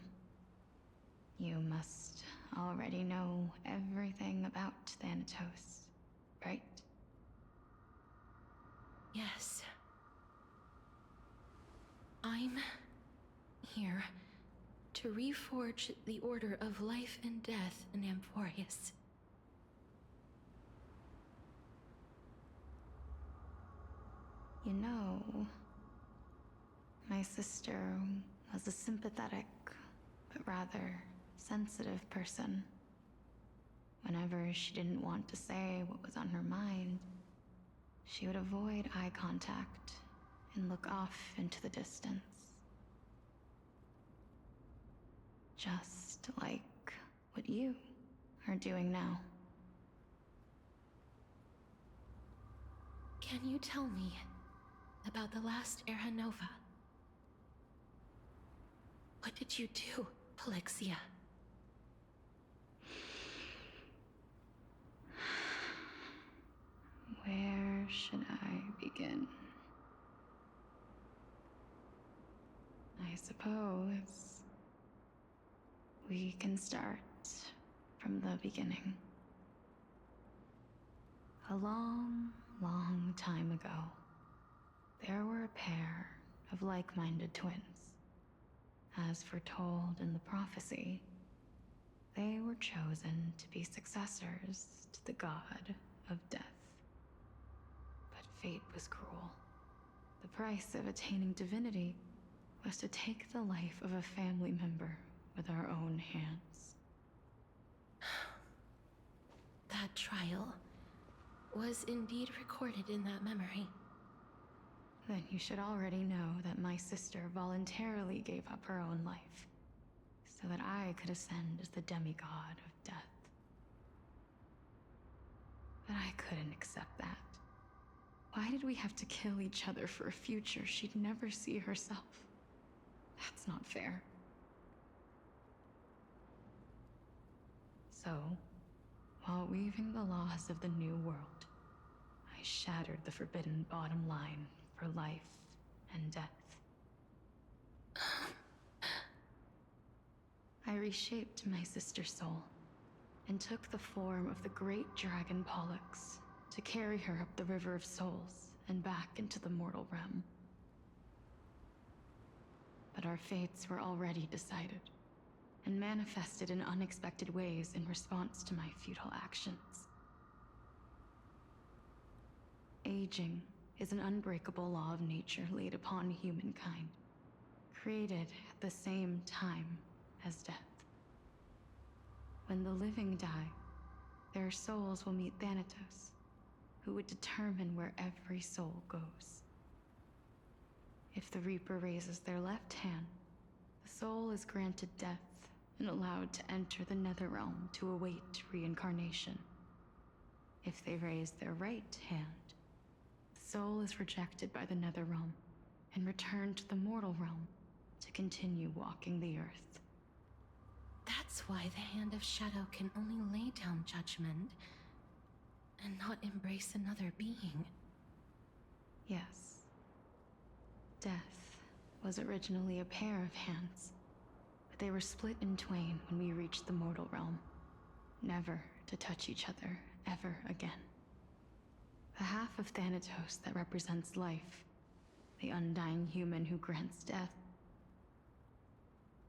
you must already know everything about Thanatos, right? Yes. I'm here to reforge the order of life and death in Amphorius. You know, my sister was a sympathetic, but rather sensitive person. Whenever she didn't want to say what was on her mind, she would avoid eye contact and look off into the distance. Just like what you are doing now. Can you tell me about the last Era Nova? What did you do, Plixia? Where should I begin? I suppose we can start from the beginning. A long, long time ago, there were a pair of like-minded twins. As foretold in the prophecy, they were chosen to be successors to the god of death. But fate was cruel. The price of attaining divinity was to take the life of a family member with our own hands. That trial was indeed recorded in that memory. Then you should already know that my sister voluntarily gave up her own life, so that I could ascend as the demigod of death. But I couldn't accept that. Why did we have to kill each other for a future she'd never see herself? That's not fair. So, while weaving the laws of the new world, I shattered the forbidden bottom line for life and death. I reshaped my sister's soul and took the form of the great dragon Pollux to carry her up the River of Souls and back into the mortal realm. But our fates were already decided, and manifested in unexpected ways in response to my futile actions. Aging is an unbreakable law of nature laid upon humankind, created at the same time as death. When the living die, their souls will meet Thanatos, who would determine where every soul goes. If the Reaper raises their left hand, the soul is granted death and allowed to enter the Netherrealm to await reincarnation. If they raise their right hand, the soul is rejected by the Netherrealm and returned to the mortal realm to continue walking the earth. That's why the Hand of Shadow can only lay down judgment and not embrace another being. Yes. Death was originally a pair of hands, but they were split in twain when we reached the mortal realm, never to touch each other ever again. The half of Thanatos that represents life, the undying human who grants death,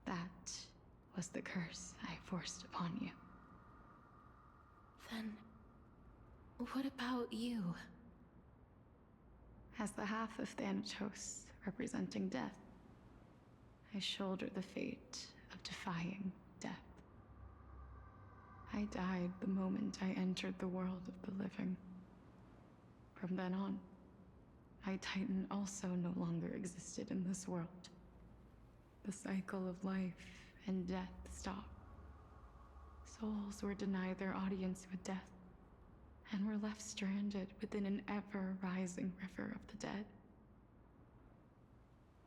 that was the curse I forced upon you. Then, what about you? As the half of Thanatos representing death, I shoulder the fate of defying death. I died the moment I entered the world of the living. From then on, my Titan also no longer existed in this world. The cycle of life and death stopped. Souls were denied their audience with death, and were left stranded within an ever-rising river of the dead.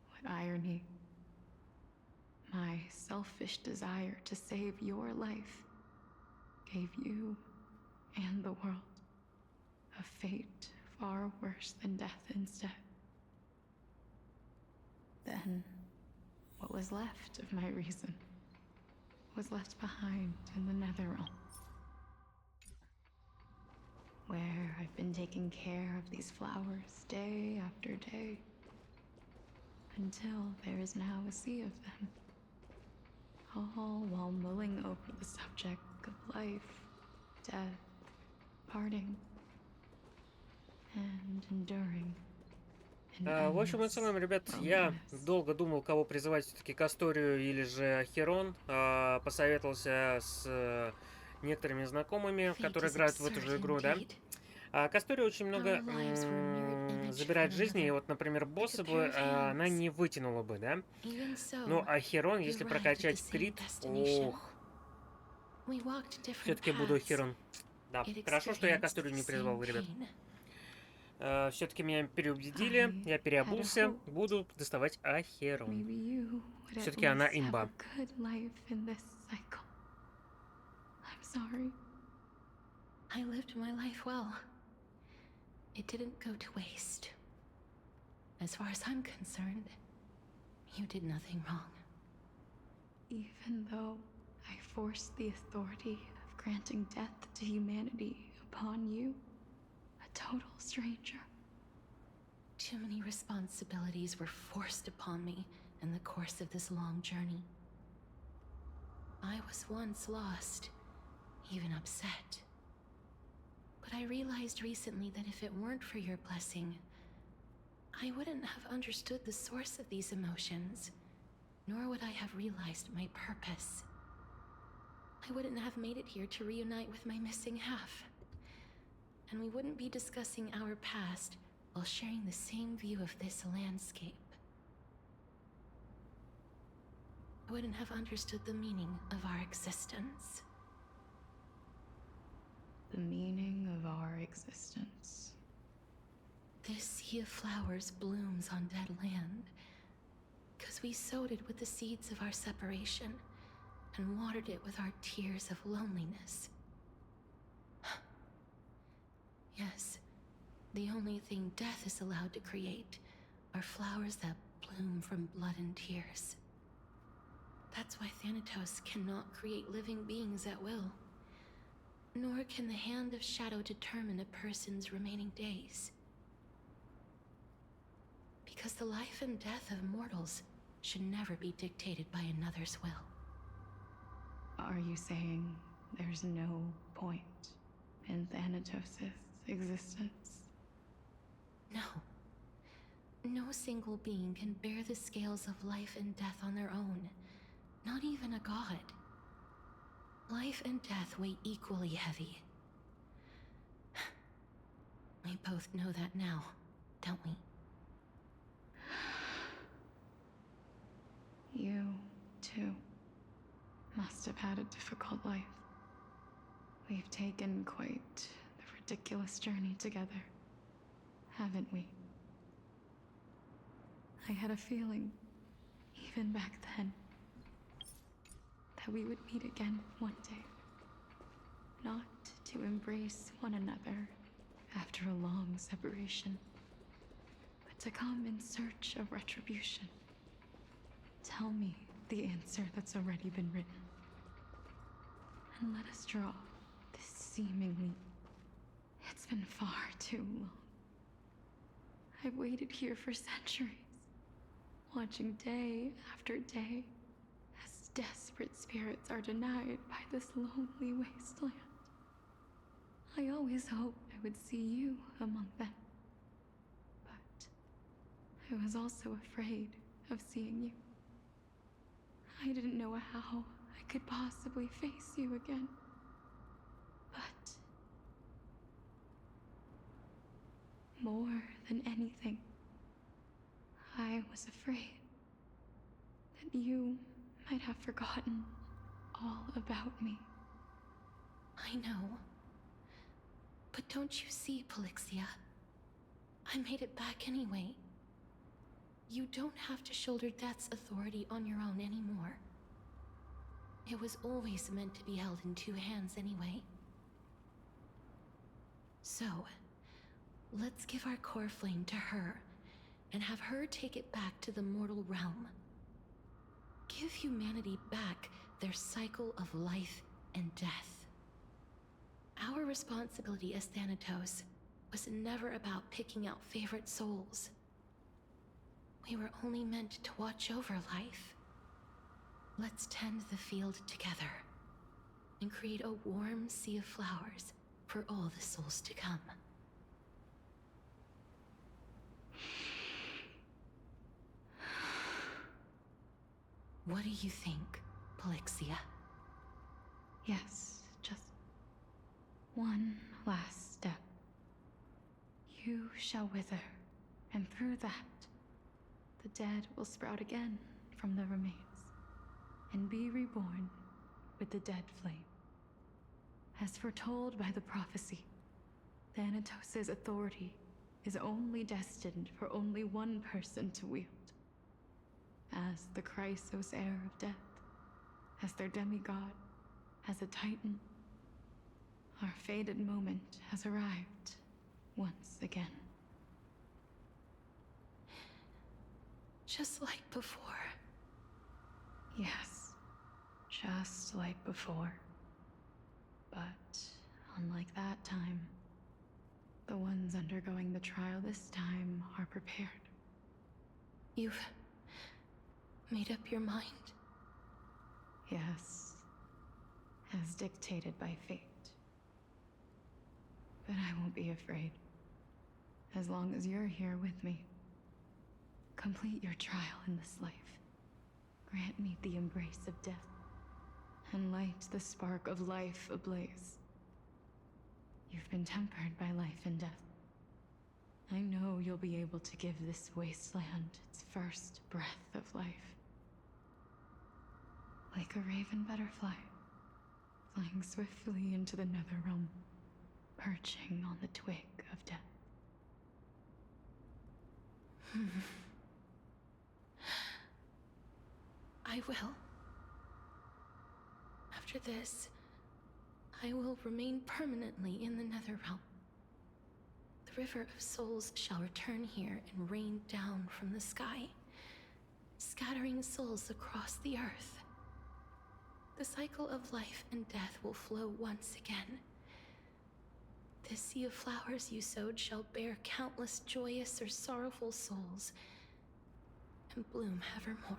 What irony. My selfish desire to save your life gave you and the world a fate far worse than death instead. Then, what was left of my reason was left behind in the Netherrealm, where I've been taking care of these flowers day after day, until there is now a sea of them, all while mulling over the subject of life, death, parting, and enduring. В общем и целом, ребят, я долго думал, кого призывать все-таки Касторию или же Херон. Посоветовался с некоторыми знакомыми, которые играют в эту же игру, да. Кастория очень много забирает жизни, и вот, например, босса бы она не вытянула бы, да. Ну, а Херон, если прокачать крит, ох, все-таки буду Херон. Да, хорошо, что я Касторию не призвал, ребят. Все-таки меня переубедили, я переобулся, буду доставать Ахерон. Все-таки она имба. I lived my life well. It didn't go to waste. As far as I'm concerned, you did nothing wrong. Even though I forced the authority of granting death to humanity upon you, a total stranger. Too many responsibilities were forced upon me in the course of this long journey. I was once lost, even upset. But I realized recently that if it weren't for your blessing, I wouldn't have understood the source of these emotions, nor would I have realized my purpose. I wouldn't have made it here to reunite with my missing half. And we wouldn't be discussing our past while sharing the same view of this landscape. I wouldn't have understood the meaning of our existence. The meaning of our existence. This sea of flowers blooms on dead land, because we sowed it with the seeds of our separation and watered it with our tears of loneliness. Yes, the only thing death is allowed to create are flowers that bloom from blood and tears. That's why Thanatos cannot create living beings at will. Nor can the hand of shadow determine a person's remaining days. Because the life and death of mortals should never be dictated by another's will. Are you saying there's no point in Thanatos' existence? No. No single being can bear the scales of life and death on their own. Not even a god. Life and death weigh equally heavy. We both know that now, don't we? You, too, must have had a difficult life. We've taken quite the ridiculous journey together, haven't we? I had a feeling, even back then, that we would meet again one day. Not to embrace one another after a long separation, but to come in search of retribution. Tell me the answer that's already been written. And let us draw this seemingly... It's been far too long. I've waited here for centuries, watching day after day as desperate spirits are denied by this lonely wasteland. I always hoped I would see you among them. But I was also afraid of seeing you. I didn't know how I could possibly face you again. But more than anything, I was afraid that you might have forgotten all about me. I know. But don't you see, Polixia? I made it back anyway. You don't have to shoulder death's authority on your own anymore. It was always meant to be held in two hands anyway. So, let's give our core flame to her, and have her take it back to the mortal realm. Give humanity back their cycle of life and death. Our responsibility as Thanatos was never about picking out favorite souls. We were only meant to watch over life. Let's tend the field together and create a warm sea of flowers for all the souls to come. What do you think, Polixia? Yes, just one last step. You shall wither, and through that, the dead will sprout again from the remains, and be reborn with the dead flame. As foretold by the prophecy, Thanatos' authority is only destined for only one person to wield. As the Chrysos heir of death, as their demigod, as a titan, our fated moment has arrived once again. Just like before. Yes, just like before. But unlike that time, the ones undergoing the trial this time are prepared. You've made up your mind? Yes, as dictated by fate. But I won't be afraid, as long as you're here with me. Complete your trial in this life. Grant me the embrace of death, and light the spark of life ablaze. You've been tempered by life and death. I know you'll be able to give this wasteland its first breath of life. Like a raven butterfly, flying swiftly into the netherrealm, perching on the twig of death. I will. After this, I will remain permanently in the Netherrealm. The River of Souls shall return here and rain down from the sky, scattering souls across the earth. The cycle of life and death will flow once again, This sea of flowers you sowed shall bear countless joyous or sorrowful souls, and bloom evermore.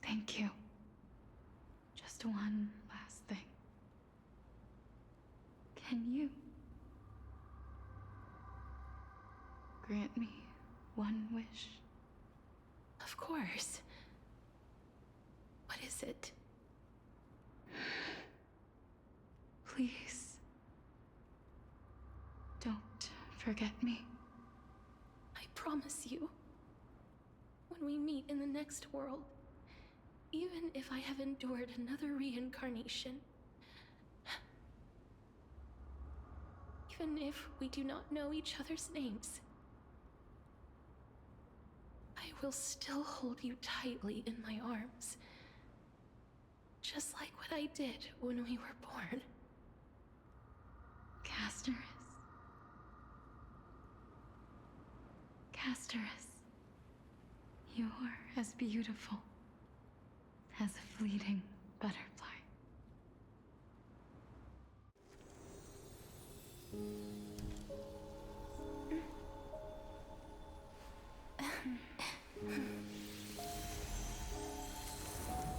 Thank you. Just one last thing. Can you grant me one wish? Of course. What is it? Please, don't forget me. I promise you, when we meet in the next world, even if I have endured another reincarnation, even if we do not know each other's names, I will still hold you tightly in my arms, just like what I did when we were born. Casterus, you're as beautiful as a fleeting butterfly.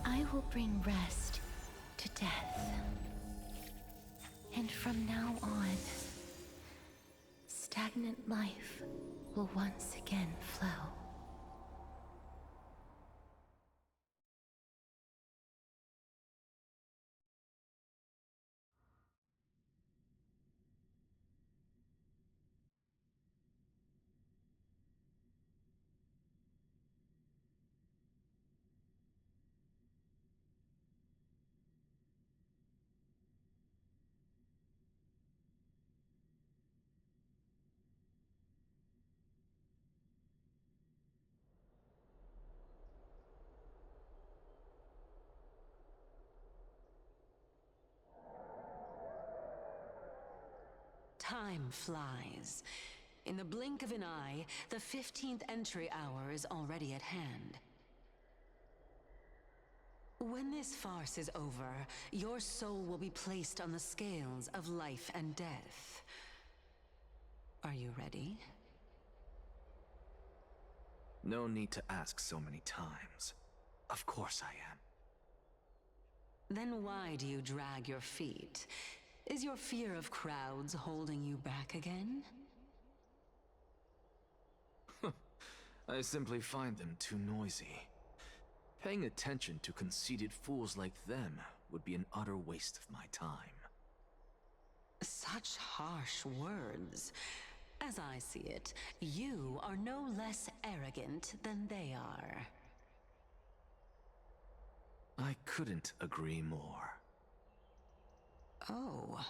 I will bring rest to death. And from now on, stagnant life will once again flow. Time flies. In the blink of an eye, the 15th entry hour is already at hand. When this farce is over, your soul will be placed on the scales of life and death. Are you ready? No need to ask so many times. Of course I am. Then why do you drag your feet? Is your fear of crowds holding you back again? I simply find them too noisy. Paying attention to conceited fools like them would be an utter waste of my time. Such harsh words. As I see it, you are no less arrogant than they are. I couldn't agree more. Oh.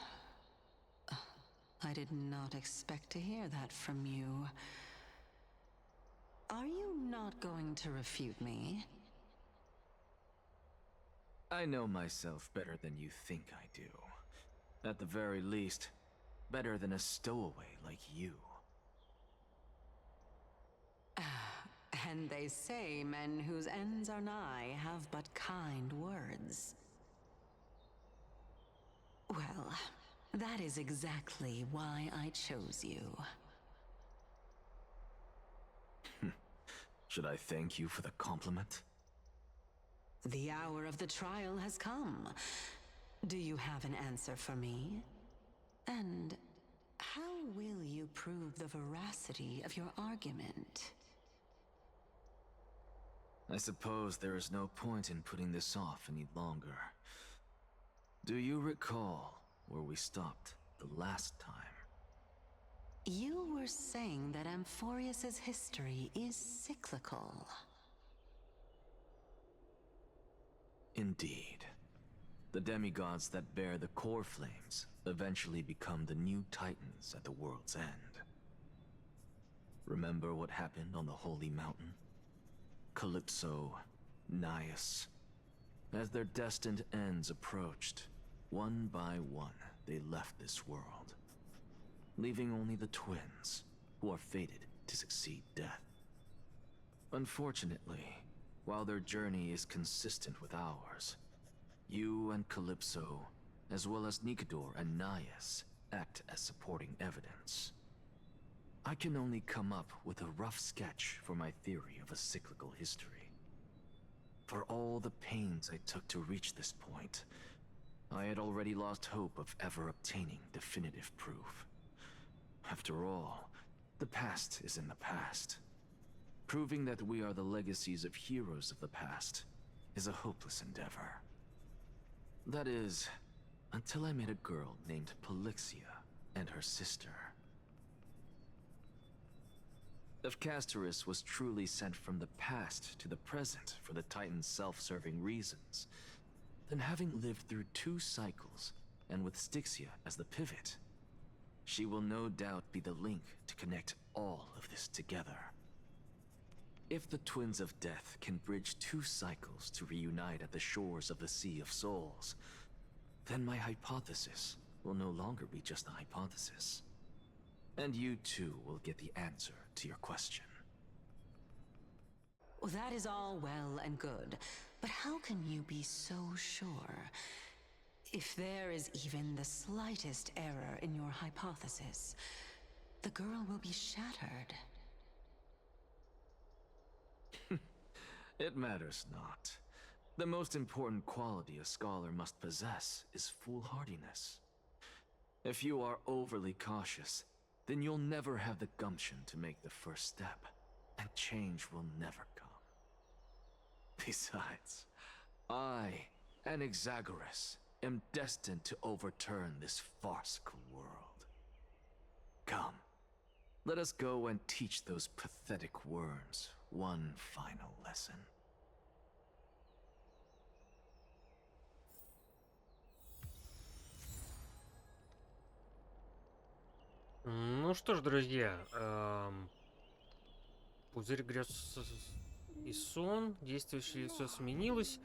I did not expect to hear that from you. Are you not going to refute me? I know myself better than you think I do. At the very least, better than a stowaway like you. And they say men whose ends are nigh have but kind words. Well, that is exactly why I chose you. Should I thank you for the compliment? The hour of the trial has come. Do you have an answer for me? And how will you prove the veracity of your argument? I suppose there is no point in putting this off any longer. Do you recall where we stopped the last time? You were saying that Amphorius's history is cyclical. Indeed. The demigods that bear the core flames eventually become the new titans at the world's end. Remember what happened on the Holy Mountain? Calypso, Naias. As their destined ends approached, one by one they left this world, leaving only the twins, who are fated to succeed death. Unfortunately, while their journey is consistent with ours, You and Calypso, as well as Nikador and Naias, act as supporting evidence. I can only come up with a rough sketch for my theory of a cyclical history. For all the pains I took to reach this point, I had already lost hope of ever obtaining definitive proof. After all, the past is in the past. Proving that we are the legacies of heroes of the past is a hopeless endeavor. That is, until I met a girl named Polixia and her sister. If Castoris was truly sent from the past to the present for the Titan's self-serving reasons, then having lived through 2 cycles, and with Styxia as the pivot, she will no doubt be the link to connect all of this together. If the Twins of Death can bridge 2 cycles to reunite at the shores of the Sea of Souls, then my hypothesis will no longer be just a hypothesis. And you too will get the answer to your question. Well, that is all well and good, but how can you be so sure? If there is even the slightest error in your hypothesis, the girl will be shattered. It matters not. The most important quality a scholar must possess is foolhardiness. If you are overly cautious, then you'll never have the gumption to make the first step, and change will never come. Besides, I, Anaxagoras, am destined to overturn this farcical world. Come, let us go and teach those pathetic worms one final lesson. Ну что ж, друзья, пузырь грез и сон, действующее лицо сменилось.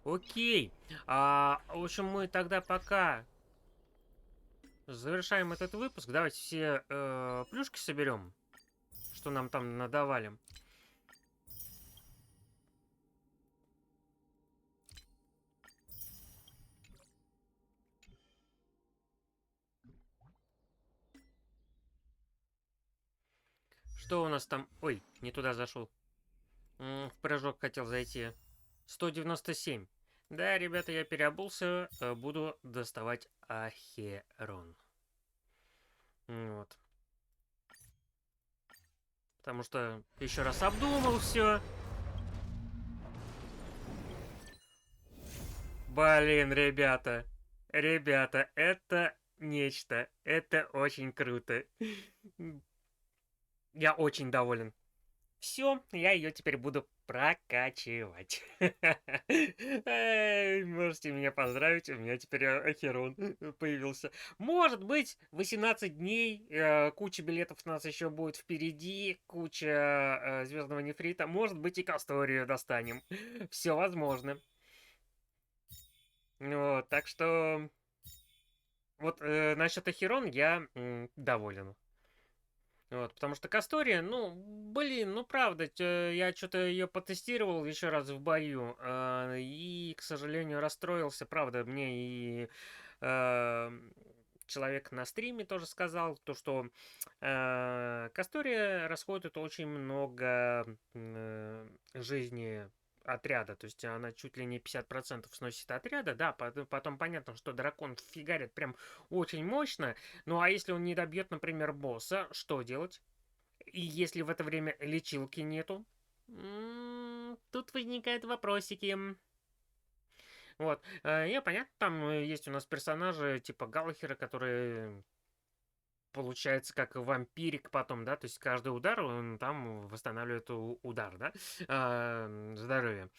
Окей. В общем, мы тогда пока завершаем этот выпуск. Давайте все плюшки соберем, что нам там надавали. Что у нас там? Ой, не туда зашел. В прыжок хотел зайти. 197. Да, ребята, я переобулся. Буду доставать Ахерон. Вот. Потому что еще раз обдумал все. Блин, ребята. Ребята, это нечто. Это очень круто. Я очень доволен. Все, я ее теперь буду прокачивать. Можете меня поздравить, у меня теперь Ахерон появился. Может быть, 18 дней, куча билетов у нас еще будет впереди, куча звездного нефрита. Может быть, и Касторию достанем. Все возможно. Вот, так что... Вот насчет Ахерон я доволен. Вот, потому что Кастория, ну, блин, ну правда, я что-то ее потестировал еще раз в бою, и, к сожалению, расстроился, правда, мне и человек на стриме тоже сказал, то, что Кастория расходует очень много жизни отряда, то есть она чуть ли не 50% сносит отряда, да, потом понятно, что дракон фигарит прям очень мощно, ну а если он не добьет, например, босса, что делать? И если в это время лечилки нету? Тут возникают вопросики. Вот, понятно, там есть у нас персонажи типа Галахера, которые... Получается, как вампирик потом, да, то есть каждый удар, он там восстанавливает удар, да, здоровье.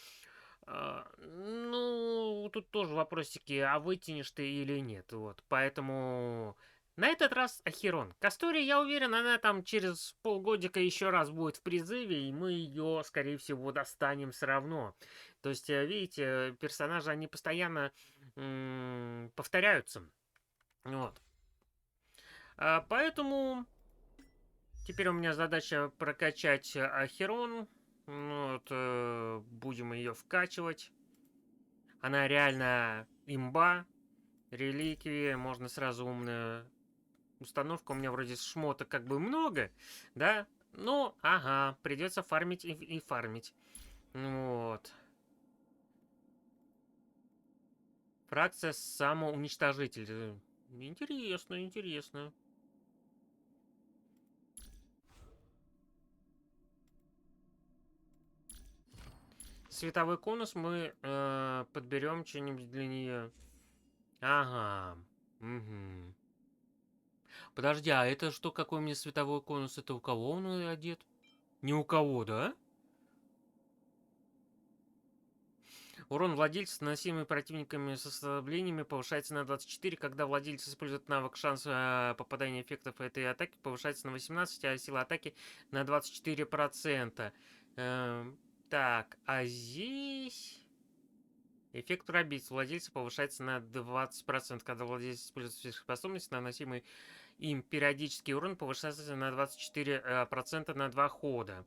Ну, тут тоже вопросики, а вытянешь ты или нет, вот, поэтому... На этот раз Ахерон. Кастория, я уверен, она там через полгодика еще раз будет в призыве, и мы ее, скорее всего, достанем все равно. То есть, видите, персонажи, они постоянно повторяются, вот. Поэтому теперь у меня задача прокачать Ахерон. Вот, будем ее вкачивать. Она реально имба. Реликвии, можно сразу умная установка. У меня вроде шмоток как бы много, да? Ну, ага, придется фармить и фармить. Вот. Фракция самоуничтожитель. Интересно, интересно. Световой конус мы подберем что-нибудь для нее. Ага. Угу. Подожди, а это что, какой у меня световой конус? Это у кого он одет? Не у кого, да? Урон владельца, наносимый противниками с ослаблениями, повышается на 24, когда владелец использует навык шанс попадания эффектов этой атаки, повышается на 18, а сила атаки на 24%. Так, а здесь... Эффект пробить владельца повышается на 20%, когда владелец использует способность, наносимый им периодический урон повышается на 24% на 2 хода.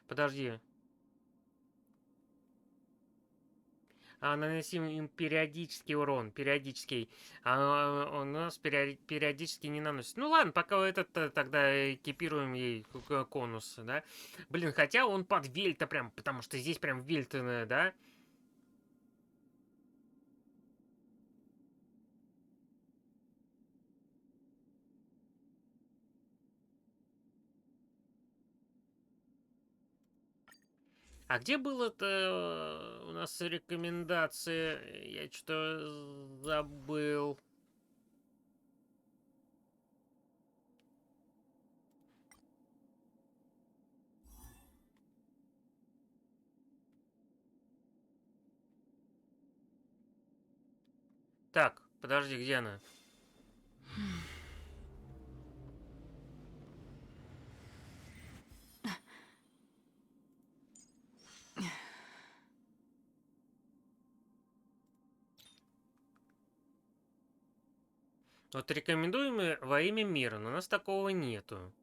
Подожди. Наносим им периодический урон. Периодический. Он у нас периодически не наносит. Ну ладно, пока этот тогда экипируем ей конус, да. Блин, хотя он под вельта прям, потому что здесь прям вельта, да. А где было-то у нас рекомендации? Я что-то забыл. Так, подожди, где она? Вот рекомендуемые во имя мира, но у нас такого нету.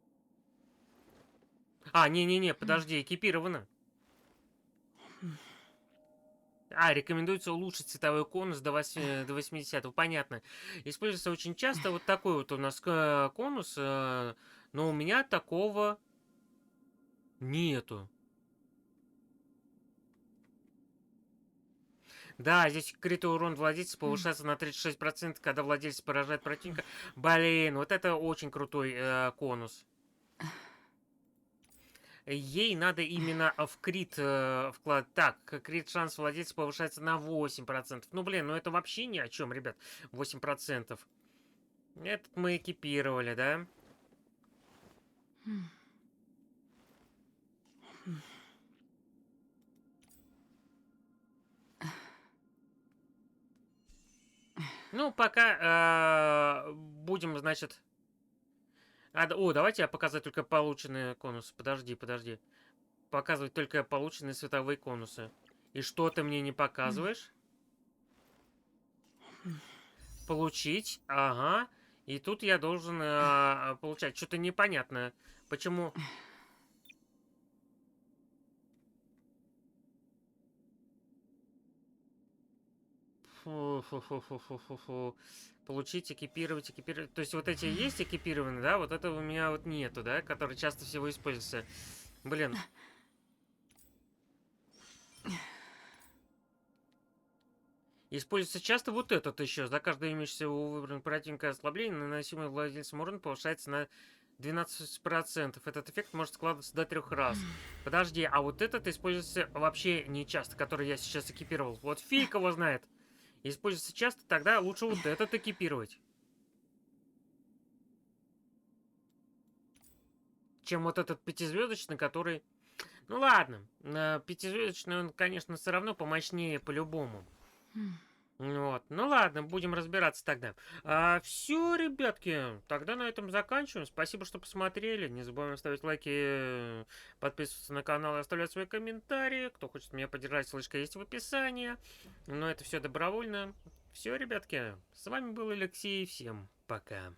Не-не-не, подожди, экипировано. Рекомендуется улучшить цветовой конус до 80. Понятно. Используется очень часто вот такой вот у нас конус, но у меня такого нету. Да, здесь критый урон владельца повышается на 36%, когда владелец поражает противника. Блин, вот это очень крутой конус. Ей надо именно в крит вклад. Так, крит шанс владельца повышается на 8%. Ну, блин, ну это вообще ни о чем, ребят. 8%. Этот мы экипировали, да? Ну, пока будем, значит... давайте я показывать только полученные конусы. Подожди. Показывать только полученные световые конусы. И что ты мне не показываешь? Получить, ага. И тут я должен получать. Что-то непонятное. Почему... Фу. Получить, экипировать. То есть вот эти есть экипированные, да? Вот этого у меня вот нету, да? Которые часто всего используются. Блин. Используется часто вот этот еще. За каждое имеющееся у выбранного противника ослабление, наносимое владельцем урон повышается на 12%. Этот эффект может складываться до 3 раз. Подожди, а вот этот используется вообще не часто, который я сейчас экипировал. Вот фиг его знает. Используется часто, тогда лучше вот этот экипировать. Чем вот этот пятизвездочный, который... Ну ладно, пятизвездочный он, конечно, все равно помощнее по-любому. Вот. Ну ладно, будем разбираться тогда. Все, ребятки, тогда на этом заканчиваем. Спасибо, что посмотрели. Не забываем ставить лайки, подписываться на канал и оставлять свои комментарии. Кто хочет меня поддержать, ссылочка есть в описании. Но это все добровольно. Все, ребятки, с вами был Алексей. Всем пока.